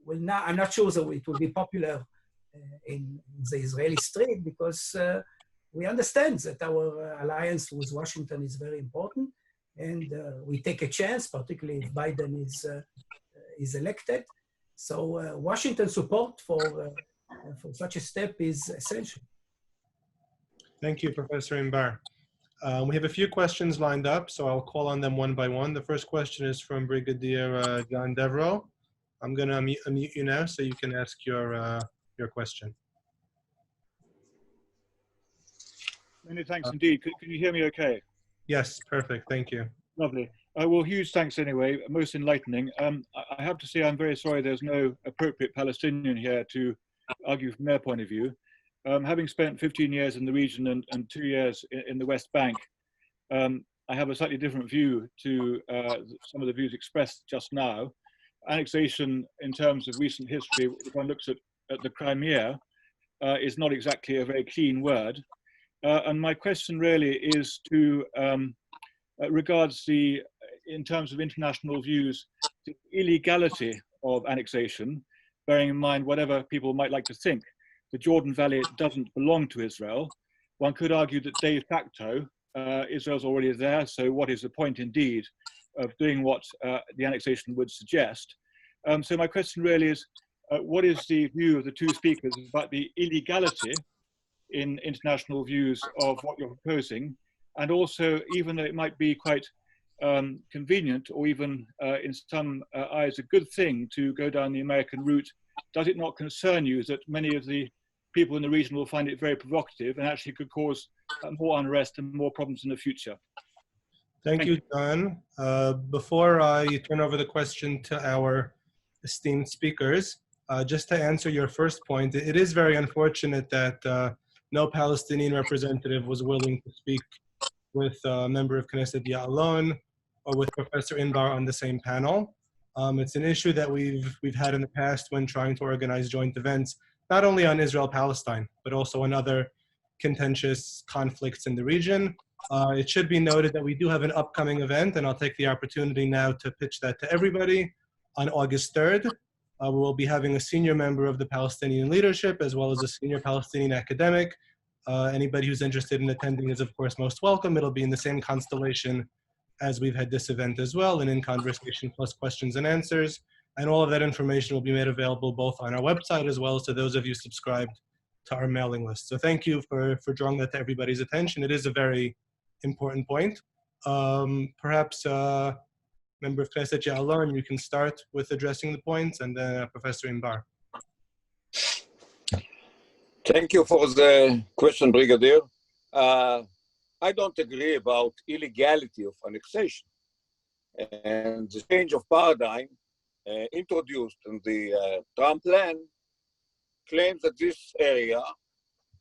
not, I'm not sure that it will be popular in the Israeli street, because we understand that our alliance with Washington is very important, and we take a chance, particularly if Biden is elected. So Washington support for such a step is essential. Thank you, Professor Imbar. We have a few questions lined up, so I'll call on them one by one. The first question is from Brigadier John Devereaux. I'm going to unmute you now so you can ask your question. Many thanks indeed. Can you hear me okay? Yes, perfect. Thank you. Lovely. Well, huge thanks anyway, most enlightening. I have to say I'm very sorry there's no appropriate Palestinian here to argue from their point of view. Having spent 15 years in the region and 2 years in the West Bank, I have a slightly different view to some of the views expressed just now. Annexation in terms of recent history, if one looks at the Crimea, is not exactly a very clean word. And my question really is to regards in terms of international views, the illegality of annexation, bearing in mind whatever people might like to think. The Jordan Valley doesn't belong to Israel. One could argue that de facto, Israel's already there, so what is the point indeed of doing what the annexation would suggest? So my question really is, what is the view of the two speakers about the illegality in international views of what you're proposing, and also, even though it might be quite convenient or even in some eyes a good thing to go down the American route, does it not concern you that many of the people in the region will find it very provocative and actually could cause more unrest and more problems in the future? Thank you, John. Before I turn over the question to our esteemed speakers, just to answer your first point, it is very unfortunate that no Palestinian representative was willing to speak with a member of Knesset Ya'alon or with Professor Inbar on the same panel. It's an issue that we've had in the past when trying to organize joint events, not only on Israel-Palestine, but also on other contentious conflicts in the region. It should be noted that we do have an upcoming event, and I'll take the opportunity now to pitch that to everybody. On August 3rd, we will be having a senior member of the Palestinian leadership as well as a senior Palestinian academic. Anybody who's interested in attending is, of course, most welcome. It'll be in the same constellation as we've had this event as well, and in conversation plus questions and answers. And all of that information will be made available both on our website as well as to those of you subscribed to our mailing list. So thank you for drawing that to everybody's attention. It is a very important point. Perhaps Member of Knesset Ya'alon, you can start with addressing the points, and then Professor Inbar. Thank you for the question, Brigadier. I don't agree about illegality of annexation. And the change of paradigm introduced in the Trump plan claims that this area,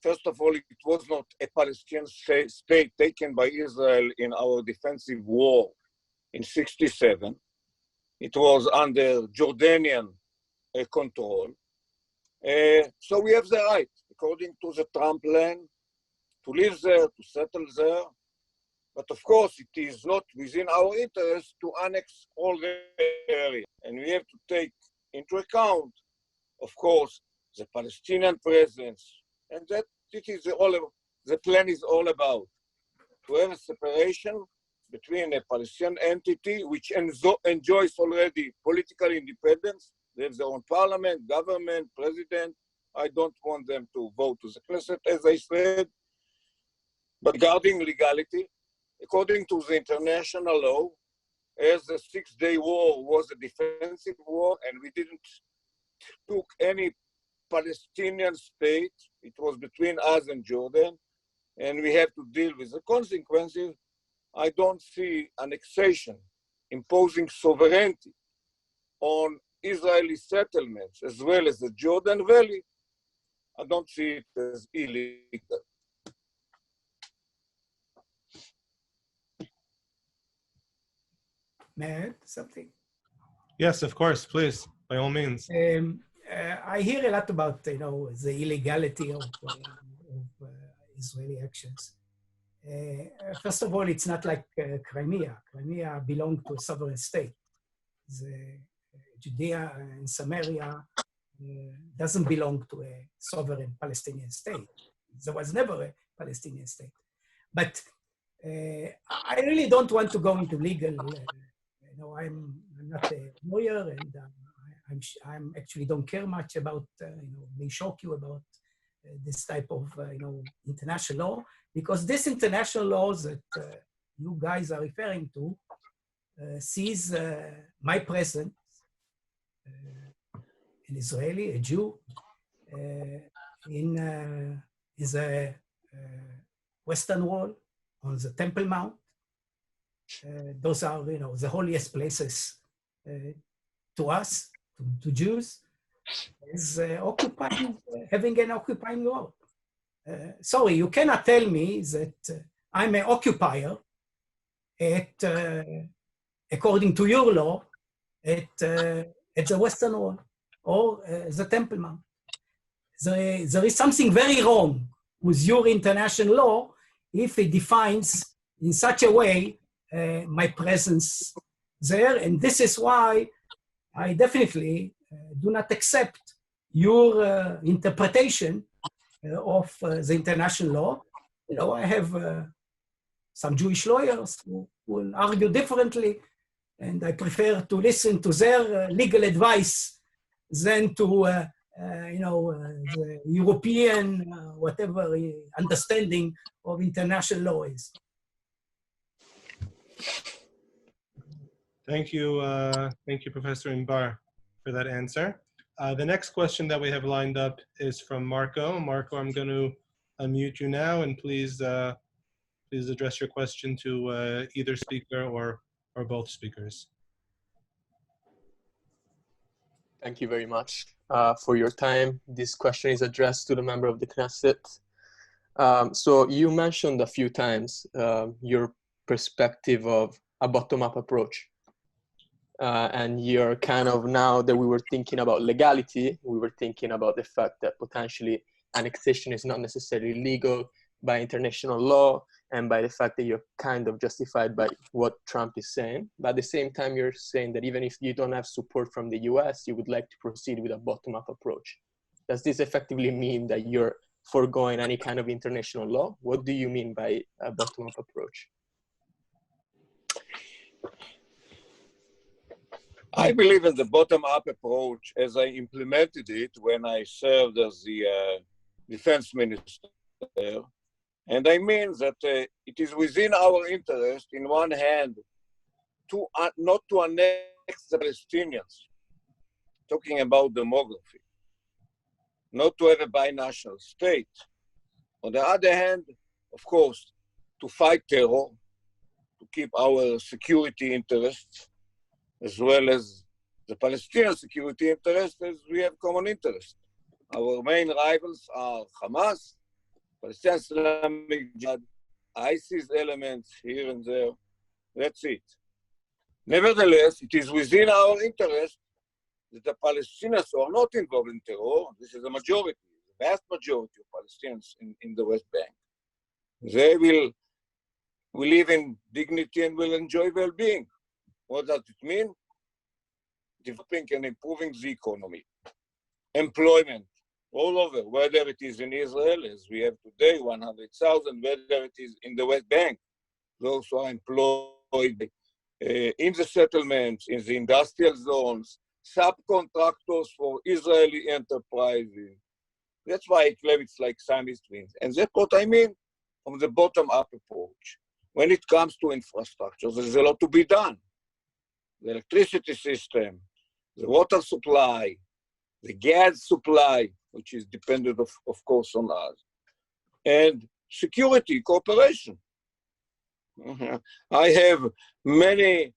first of all, it was not a Palestinian state taken by Israel in our defensive war in '67. It was under Jordanian control. So we have the right, according to the Trump plan, to live there, to settle there. But of course, it is not within our interest to annex all the area. And we have to take into account, of course, the Palestinian presence. And that it is the plan is all about, to have a separation between a Palestinian entity which enjoys already political independence. They have their own parliament, government, president. I don't want them to vote to the Knesset, as I said. But regarding legality, according to the international law, as the Six-Day War was a defensive war and we didn't took any Palestinian state, it was between us and Jordan, and we have to deal with the consequences. I don't see annexation imposing sovereignty on Israeli settlements as well as the Jordan Valley. I don't see it as illegal. May I add something? Yes, of course, please, by all means. I hear a lot about, the illegality of Israeli actions. First of all, it's not like Crimea. Crimea belonged to a sovereign state. Judea and Samaria doesn't belong to a sovereign Palestinian state. There was never a Palestinian state. But I really don't want to go into legal. I'm not a lawyer, and I'm actually don't care much about may shock you about this type of international law, because this international laws that you guys are referring to sees my presence, an Israeli, a Jew, is a Western Wall, on the Temple Mount. Those are, the holiest places to us, to Jews, is having an occupying role. Sorry, you cannot tell me that I'm an occupier according to your law, at the Western Wall or the Temple Mount. There is something very wrong with your international law if it defines in such a way my presence there. And this is why I definitely do not accept your interpretation of the international law. I have some Jewish lawyers who will argue differently, and I prefer to listen to their legal advice than to the European whatever understanding of international law is. Thank you, Professor Inbar, for that answer. The next question that we have lined up is from Marco. Marco, I'm going to unmute you now, and please address your question to either speaker or both speakers. Thank you very much for your time. This question is addressed to the member of the Knesset. So you mentioned a few times your perspective of a bottom-up approach. And you're kind of, now that we were thinking about legality, we were thinking about the fact that potentially annexation is not necessarily legal by international law, and by the fact that you're kind of justified by what Trump is saying. But at the same time, you're saying that even if you don't have support from the US, you would like to proceed with a bottom-up approach. Does this effectively mean that you're foregoing any kind of international law? What do you mean by a bottom-up approach? I believe in the bottom-up approach as I implemented it when I served as the defense minister. And I mean that it is within our interest, in one hand, to not to annex the Palestinians, talking about demography, not to have a binational state. On the other hand, of course, to fight terror, to keep our security interests, as well as the Palestinian security interests, as we have common interest. Our main rivals are Hamas, Palestinian Islamic Jihad, ISIS elements here and there. That's it. Nevertheless, it is within our interest that the Palestinians who are not involved in terror, this is a majority, the vast majority of Palestinians in the West Bank, they will live in dignity and will enjoy well-being. What does it mean? Developing and improving the economy, employment, all over, whether it is in Israel, as we have today, 100,000, whether it is in the West Bank, those who are employed in the settlements, in the industrial zones, subcontractors for Israeli enterprises. That's why I claim it's like Siamese twins. And that's what I mean from the bottom-up approach. When it comes to infrastructure, there's a lot to be done. The electricity system, the water supply, the gas supply, which is dependent, of course, on us, and security, cooperation. I have many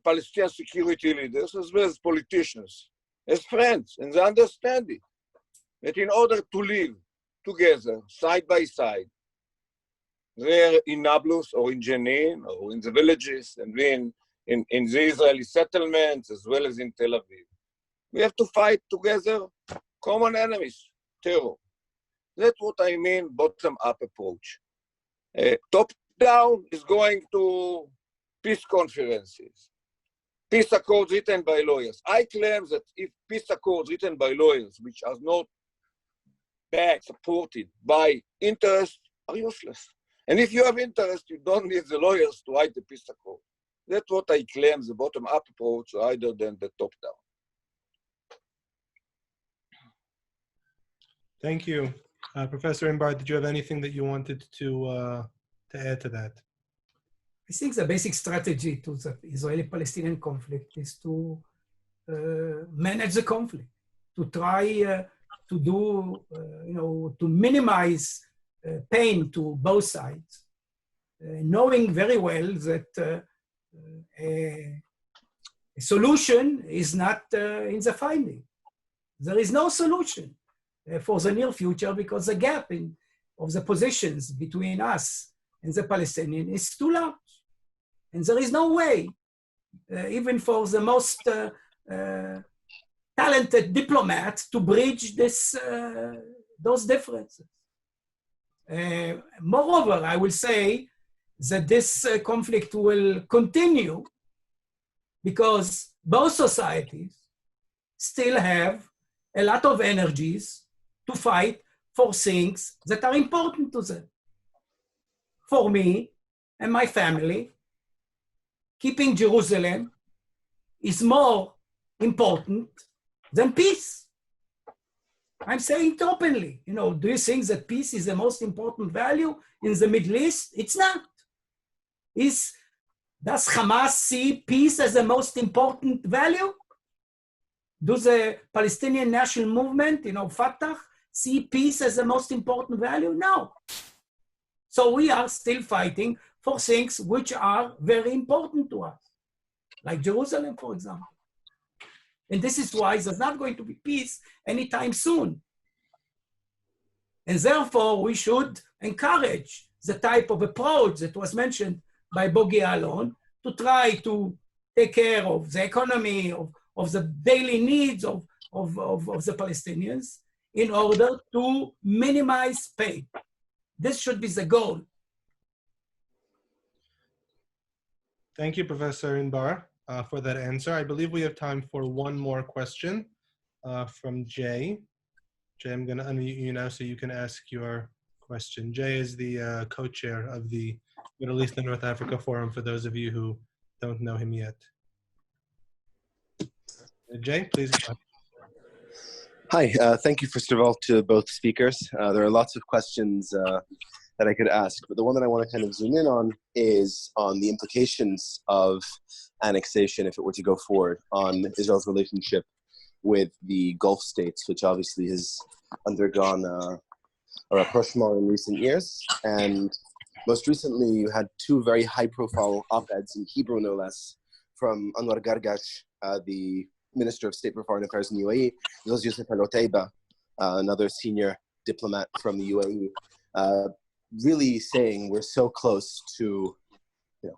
Palestinian security leaders, as well as politicians, as friends, and they understand it, that in order to live together, side by side, there in Nablus or in Jenin or in the villages, and we in the Israeli settlements, as well as in Tel Aviv, we have to fight together common enemies, terror. That's what I mean, bottom-up approach. Top-down is going to peace conferences, peace accords written by lawyers. I claim that if peace accords written by lawyers, which are not backed, supported by interest, are useless. And if you have interest, you don't need the lawyers to write the peace accord. That's what I claim, the bottom-up approach, rather than the top-down. Thank you. Professor Inbar, did you have anything that you wanted to add to that? I think the basic strategy to the Israeli-Palestinian conflict is to manage the conflict, to try to do, to minimize pain to both sides, knowing very well that a solution is not in the finding. There is no solution for the near future because the gap of the positions between us and the Palestinians is too large. And there is no way, even for the most talented diplomat, to bridge those differences. Moreover, I will say that this conflict will continue because both societies still have a lot of energies to fight for things that are important to them. For me and my family, keeping Jerusalem is more important than peace. I'm saying it openly. You know, do you think that peace is the most important value in the Middle East? It's not. Does Hamas see peace as the most important value? Do the Palestinian National Movement, Fatah, see peace as the most important value? No. So we are still fighting for things which are very important to us, like Jerusalem, for example. And this is why there's not going to be peace anytime soon. And therefore, we should encourage the type of approach that was mentioned by Bogi Alon to try to take care of the economy, of the daily needs of the Palestinians in order to minimize pain. This should be the goal. Thank you, Professor Inbar, for that answer. I believe we have time for one more question from Jay. Jay, I'm going to unmute you now so you can ask your question. Jay is the co-chair of the Middle East and North Africa Forum, for those of you who don't know him yet. Jay, please go ahead. Hi, thank you first of all to both speakers. There are lots of questions that I could ask, but the one that I want to kind of zoom in on is on the implications of annexation if it were to go forward on Israel's relationship with the Gulf states, which obviously has undergone a rapprochement in recent years. And most recently, you had two very high-profile op-eds in Hebrew, no less, from Anwar Gargash, the Minister of State for Foreign Affairs in the UAE, as well as Youssef Al-Otaiba, another senior diplomat from the UAE, really saying we're so close to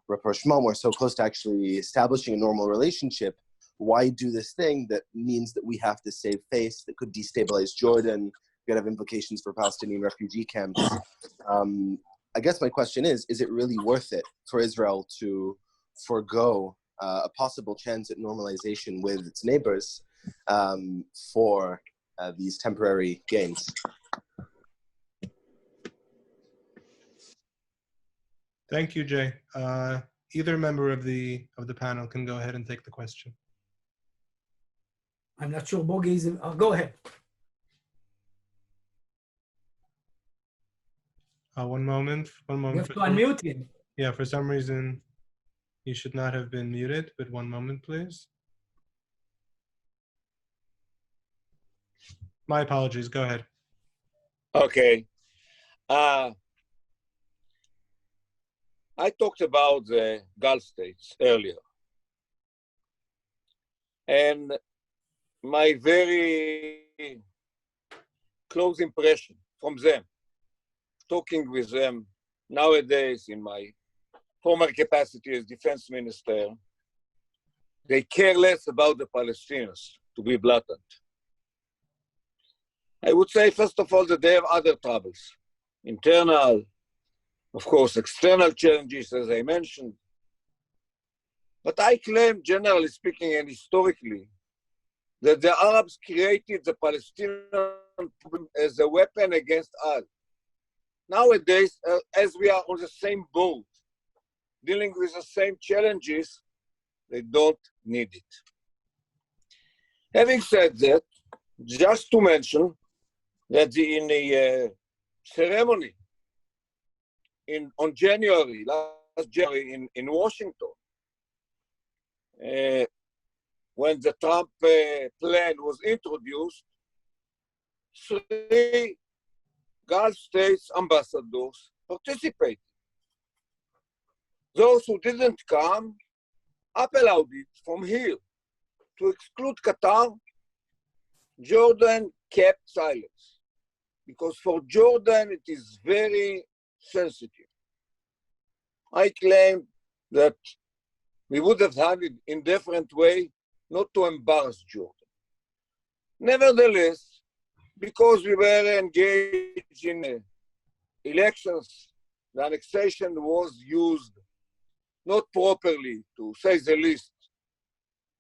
rapprochement, we're so close to actually establishing a normal relationship. Why do this thing that means that we have to save face, that could destabilize Jordan, could have implications for Palestinian refugee camps? I guess my question is it really worth it for Israel to forego a possible chance at normalization with its neighbors for these temporary gains? Thank you, Jay. Either member of the panel can go ahead and take the question. I'm not sure Bogi is. Go ahead. One moment. You have to unmute him. Yeah, for some reason, he should not have been muted, but one moment, please. My apologies. Go ahead. Okay. I talked about the Gulf states earlier. And my very close impression from them, talking with them nowadays in my former capacity as defense minister, they care less about the Palestinians, to be blatant. I would say, first of all, that they have other troubles. Internal, of course, external challenges, as I mentioned. But I claim, generally speaking and historically, that the Arabs created the Palestinian problem as a weapon against us. Nowadays, as we are on the same boat, dealing with the same challenges, they don't need it. Having said that, just to mention that in a ceremony on January, last January in Washington, when the Trump plan was introduced, 3 Gulf states ambassadors participated. Those who didn't come, allowed it from here. To exclude Qatar, Jordan kept silence, because for Jordan it is very sensitive. I claim that we would have done it in different way, not to embarrass Jordan. Nevertheless, because we were engaged in elections, the annexation was used not properly, to say the least,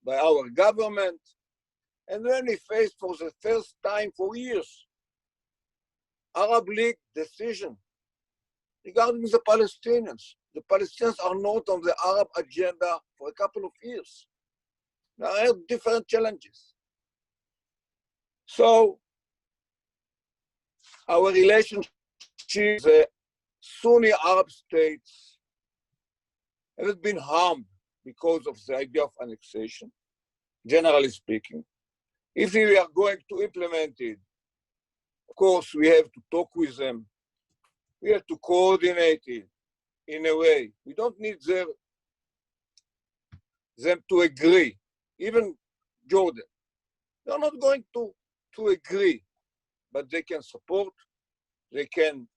by our government. And when we faced for the first time for years Arab League decision regarding the Palestinians are not on the Arab agenda for a couple of years. There are different challenges. So our relationship with the Sunni Arab states has been harmed because of the idea of annexation, generally speaking. If we are going to implement it, of course, we have to talk with them. We have to coordinate it in a way. We don't need them to agree. Even Jordan, they're not going to agree, but they can support, they can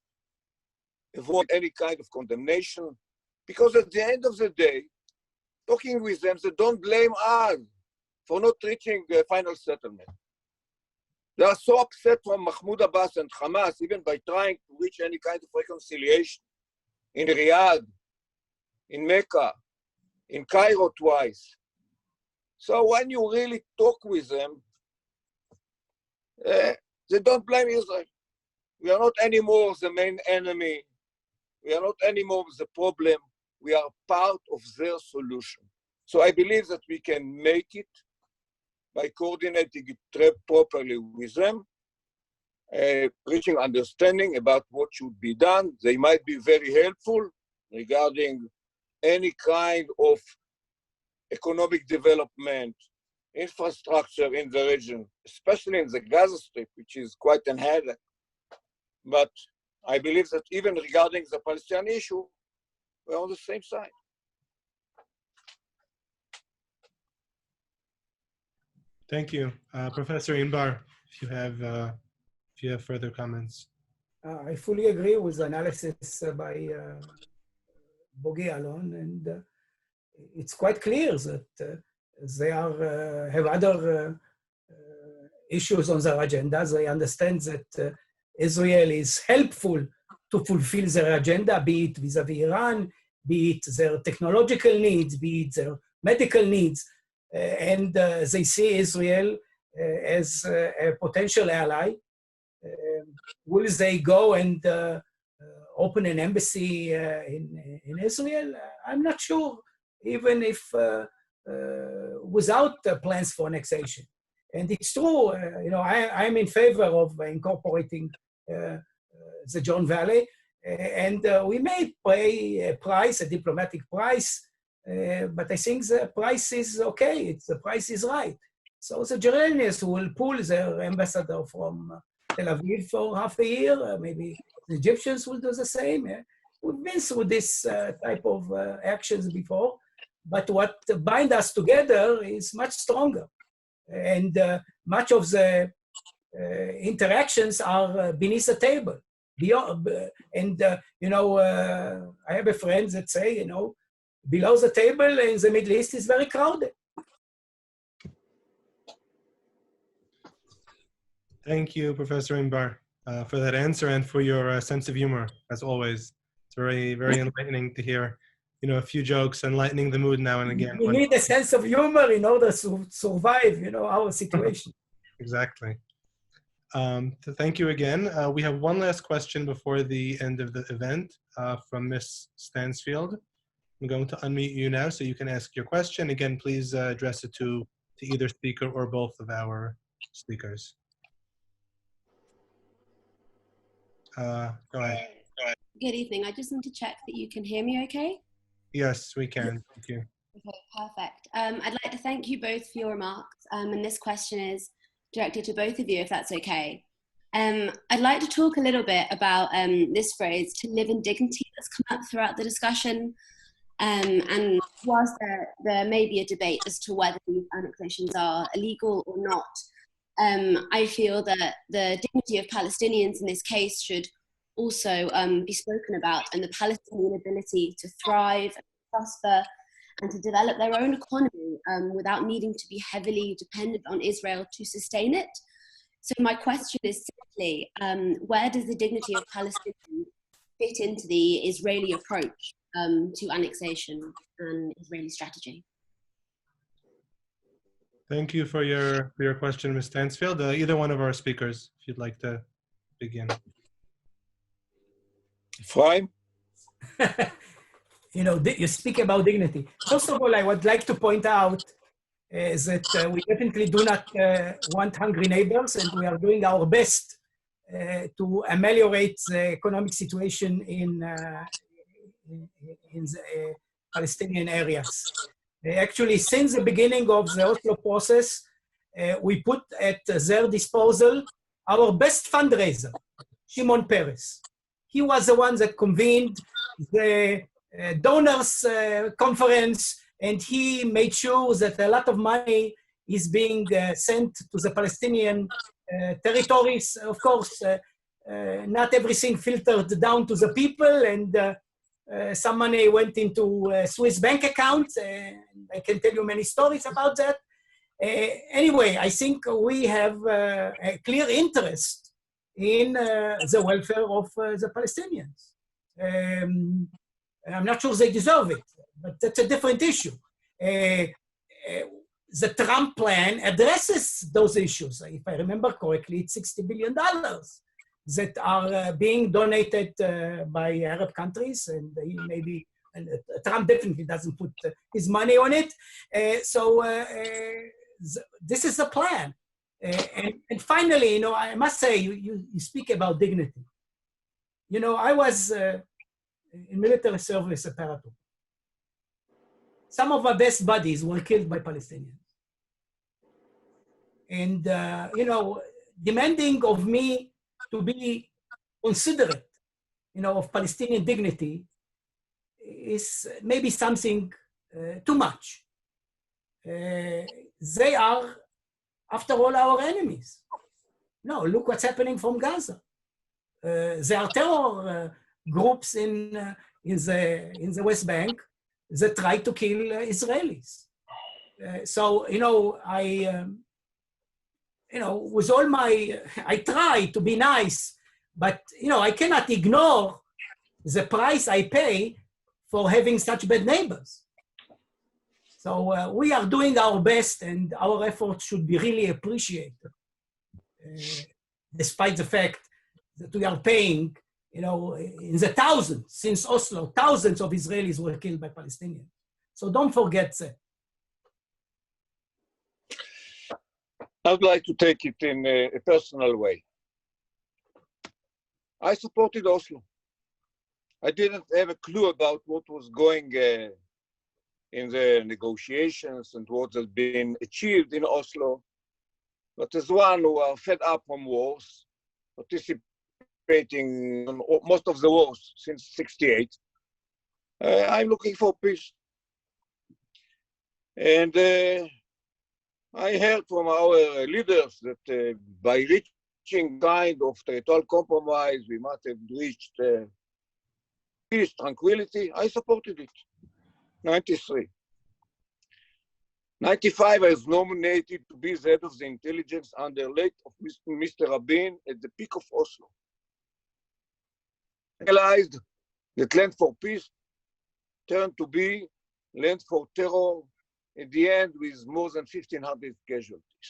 avoid any kind of condemnation, because at the end of the day, talking with them, they don't blame us for not reaching a final settlement. They are so upset from Mahmoud Abbas and Hamas, even by trying to reach any kind of reconciliation in Riyadh, in Mecca, in Cairo twice. So when you really talk with them, they don't blame Israel. We are not anymore the main enemy. We are not anymore the problem. We are part of their solution. So I believe that we can make it by coordinating it properly with them, reaching understanding about what should be done. They might be very helpful regarding any kind of economic development, infrastructure in the region, especially in the Gaza Strip, which is quite an headache. But I believe that even regarding the Palestinian issue, we're on the same side. Thank you. Professor Inbar, if you have further comments. I fully agree with the analysis by Bogi Alon, and it's quite clear that they have other issues on their agenda. They understand that Israel is helpful to fulfill their agenda, be it vis-a-vis Iran, be it their technological needs, be it their medical needs. And they see Israel as a potential ally. Will they go and open an embassy in Israel? I'm not sure, even if without plans for annexation. And it's true, I'm in favor of incorporating the Jordan Valley, and we may pay a price, a diplomatic price, but I think the price is okay. The price is right. So the Jordanians will pull their ambassador from Tel Aviv for half a year. Maybe the Egyptians will do the same. We've been through this type of actions before, but what binds us together is much stronger. And much of the interactions are beneath the table. And, I have a friend that say, below the table in the Middle East is very crowded. Thank you, Professor Inbar, for that answer and for your sense of humor, as always. It's very, very enlightening to hear, a few jokes and lightening the mood now and again. We need a sense of humor in order to survive, our situation. Exactly. So thank you again. We have one last question before the end of the event from Ms. Stansfield. I'm going to unmute you now so you can ask your question. Again, please address it to either speaker or both of our speakers. Go ahead. Good evening. I just want to check that you can hear me okay? Yes, we can. Thank you. Okay, perfect. I'd like to thank you both for your remarks. And this question is directed to both of you, if that's okay. I'd like to talk a little bit about this phrase, to live in dignity, that's come up throughout the discussion. And whilst there may be a debate as to whether these annexations are illegal or not, I feel that the dignity of Palestinians in this case should also be spoken about, and the Palestinian ability to thrive, and prosper, and to develop their own economy without needing to be heavily dependent on Israel to sustain it. So my question is simply, where does the dignity of Palestinians fit into the Israeli approach to annexation and Israeli strategy? Thank you for your question, Ms. Stansfield. Either one of our speakers, if you'd like to begin. Fine. You know, you speak about dignity. First of all, I would like to point out is that we definitely do not want hungry neighbors, and we are doing our best to ameliorate the economic situation in the Palestinian areas. Actually, since the beginning of the Oslo process, we put at their disposal our best fundraiser, Shimon Peres. He was the one that convened the donors conference, and he made sure that a lot of money is being sent to the Palestinian territories. Of course, not everything filtered down to the people, and some money went into Swiss bank accounts. I can tell you many stories about that. Anyway, I think we have a clear interest in the welfare of the Palestinians. I'm not sure they deserve it, but that's a different issue. The Trump plan addresses those issues. If I remember correctly, it's $60 billion that are being donated by Arab countries, and maybe Trump definitely doesn't put his money on it. This is the plan. And finally, you know, I must say, you speak about dignity. You know, I was in military service at Paratou. Some of my best buddies were killed by Palestinians. And, you know, demanding of me to be considerate, you know, of Palestinian dignity is maybe something too much. They are, after all, our enemies. No, look what's happening from Gaza. There are terror groups in the West Bank that try to kill Israelis. So, you know, you know, with all my, I try to be nice, but, you know, I cannot ignore the price I pay for having such bad neighbors. So we are doing our best, and our efforts should be really appreciated, despite the fact that we are paying, you know, in the thousands, since Oslo, thousands of Israelis were killed by Palestinians. So don't forget that. I would like to take it in a personal way. I supported Oslo. I didn't have a clue about what was going in the negotiations and what has been achieved in Oslo. But as one who are fed up from wars, participating in most of the wars since '68, I'm looking for peace. And I heard from our leaders that by reaching kind of territorial compromise, we must have reached peace, tranquility. I supported it. 93. 95, I was nominated to be the head of the intelligence under late of Mr. Rabin at the peak of Oslo. I realized that land for peace turned to be land for terror, at the end with more than 1,500 casualties.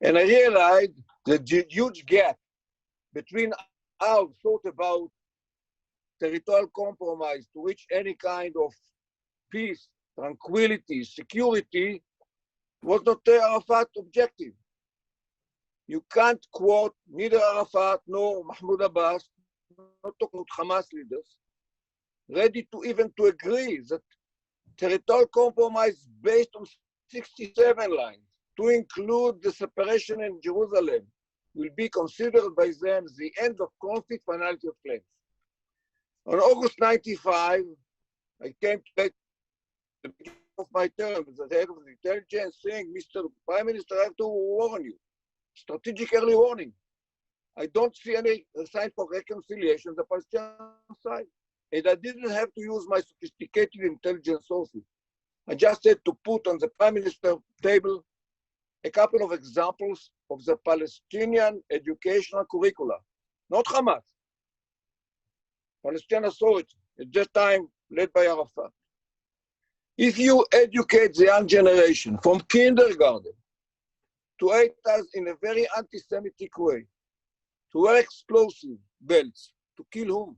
And I realized the huge gap between our thought about territorial compromise to reach any kind of peace, tranquility, security was not Arafat's objective. You can't quote neither Arafat nor Mahmoud Abbas, not talking about Hamas leaders, ready to even to agree that territorial compromise based on 67 lines, to include the separation in Jerusalem, will be considered by them the end of conflict, finality of claims. On August 95, I came to the beginning of my term as the head of the intelligence saying, Mr. Prime Minister, I have to warn you, strategic early warning. I don't see any sign for reconciliation on the Palestinian side. And I didn't have to use my sophisticated intelligence sources. I just had to put on the Prime Minister table a couple of examples of the Palestinian educational curricula, not Hamas, Palestinian Authority, at that time led by Arafat. If you educate the young generation from kindergarten to aid us in a very anti-Semitic way, to wear explosive belts, to kill whom?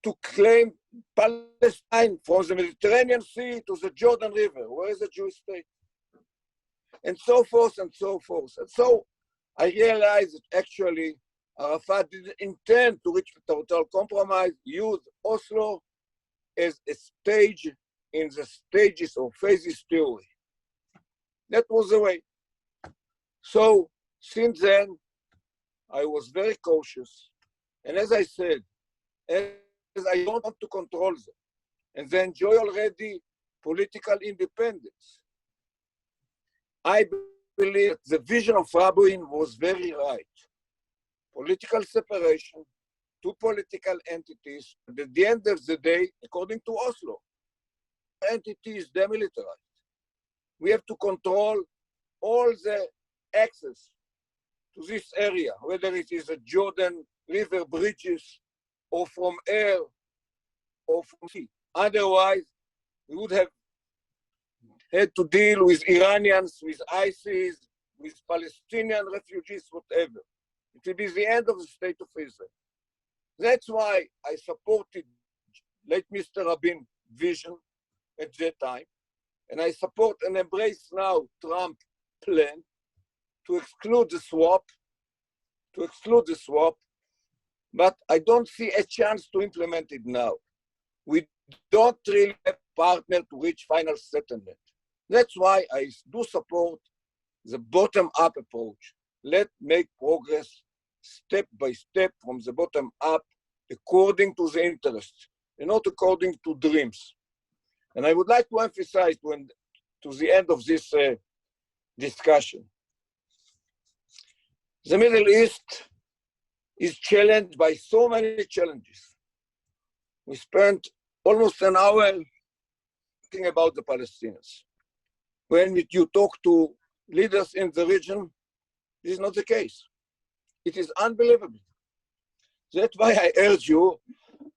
To claim Palestine from the Mediterranean Sea to the Jordan River, where is the Jewish state? And so forth and so forth. And so I realized that actually Arafat didn't intend to reach the total compromise, use Oslo as a stage in the stages or phases theory. That was the way. So since then, I was very cautious. And as I said, as I don't want to control them, and they enjoy already political independence, I believe the vision of Rabin was very right. Political separation, two political entities, but at the end of the day, according to Oslo, entity is demilitarized. We have to control all the access to this area, whether it is a Jordan River bridges or from air or from sea. Otherwise, we would have had to deal with Iranians, with ISIS, with Palestinian refugees, whatever. It will be the end of the state of Israel. That's why I supported late Mr. Rabin's vision at that time. And I support and embrace now Trump's plan to exclude the swap, but I don't see a chance to implement it now. We don't really have a partner to reach final settlement. That's why I do support the bottom-up approach. Let's make progress step by step from the bottom up according to the interests and not according to dreams. And I would like to emphasize to the end of this discussion, the Middle East is challenged by so many challenges. We spent almost an hour thinking about the Palestinians. When you talk to leaders in the region, this is not the case. It is unbelievable. That's why I urge you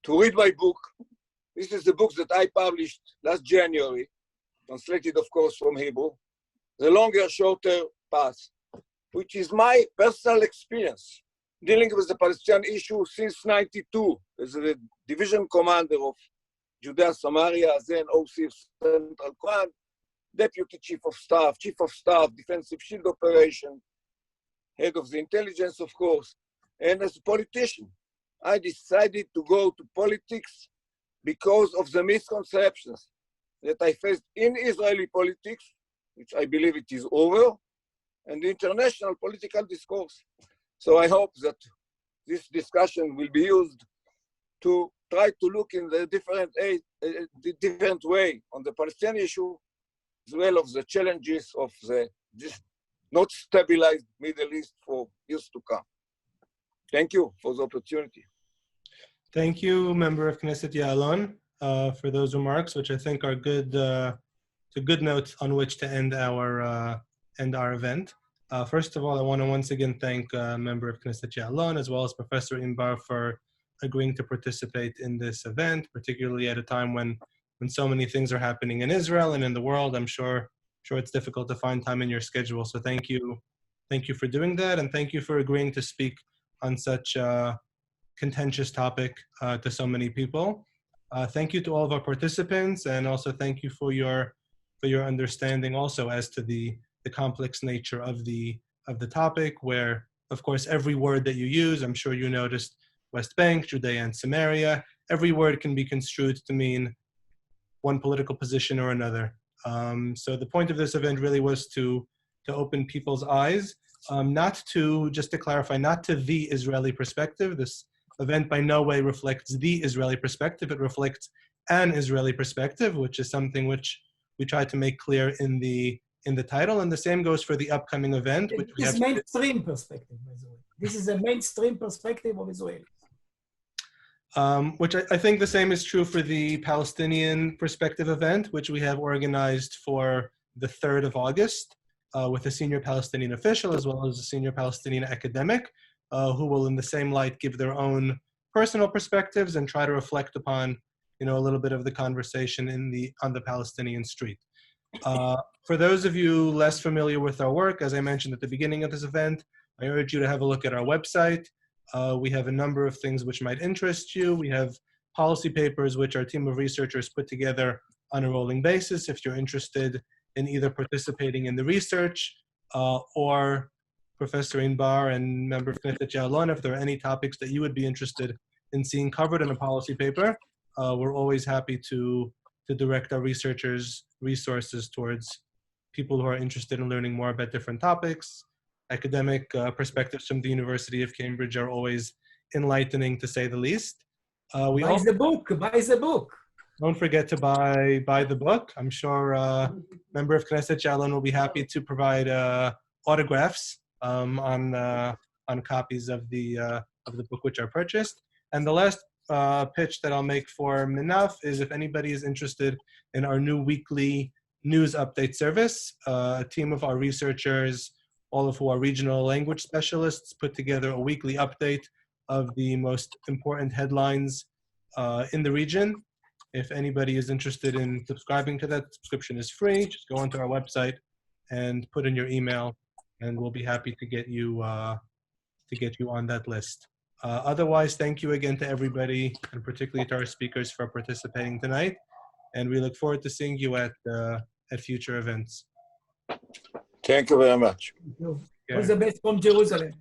to read my book. This is the book that I published last January, translated, of course, from Hebrew, The Longer, Shorter Path, which is my personal experience dealing with the Palestinian issue since '92 as the division commander of Judea Samaria, then OC of Central Command, Deputy Chief of Staff, Defensive Shield Operation, head of the intelligence, of course, and as a politician. I decided to go to politics because of the misconceptions that I faced in Israeli politics, which I believe it is over, and the international political discourse. So I hope that this discussion will be used to try to look in the different way on the Palestinian issue, as well as the challenges of this not stabilized Middle East for years to come. Thank you for the opportunity. Thank you, Member of Knesset Ya'alon, for those remarks, which I think are good, good notes on which to end our event. First of all, I want to once again thank Member of Knesset Ya'alon, as well as Professor Imbar, for agreeing to participate in this event, particularly at a time when so many things are happening in Israel and in the world. I'm sure it's difficult to find time in your schedule. So thank you for doing that, and thank you for agreeing to speak on such a contentious topic to so many people. Thank you to all of our participants, and also thank you for your understanding also as to the complex nature of the topic, where of course every word that you use, I'm sure you noticed West Bank, Judea and Samaria, every word can be construed to mean one political position or another. So the point of this event really was to open people's eyes just to clarify, not to the Israeli perspective. This event by no way reflects the Israeli perspective. It reflects an Israeli perspective, which is something which we tried to make clear in the title. And the same goes for the upcoming event, which we This have. is mainstream perspective, by the way. This is a mainstream perspective of Israelis. Which I think the same is true for the Palestinian perspective event, which we have organized for the 3rd of August with a senior Palestinian official as well as a senior Palestinian academic who will in the same light give their own personal perspectives and try to reflect upon, a little bit of the conversation on the Palestinian street. For those of you less familiar with our work, as I mentioned at the beginning of this event, I urge you to have a look at our website. We have a number of things which might interest you. We have policy papers which our team of researchers put together on a rolling basis if you're interested in either participating in the research or Professor Inbar and member of Knesset Ya'alon, if there are any topics that you would be interested in seeing covered in a policy paper, we're always happy to direct our researchers' resources towards people who are interested in learning more about different topics. Academic perspectives from the University of Cambridge are always enlightening, to say the least. Buy the book. Don't forget to buy the book. I'm sure member of Knesset Ya'alon will be happy to provide autographs on copies of the book which are purchased. And the last pitch that I'll make for MENAF is if anybody is interested in our new weekly news update service, a team of our researchers, all of who are regional language specialists, put together a weekly update of the most important headlines in the region. If anybody is interested in subscribing to that, subscription is free. Just go onto our website and put in your email, and we'll be happy to get you on that list. Otherwise, thank you again to everybody, and particularly to our speakers for participating tonight. And we look forward to seeing you at future events. Thank you very much. All the best from Jerusalem.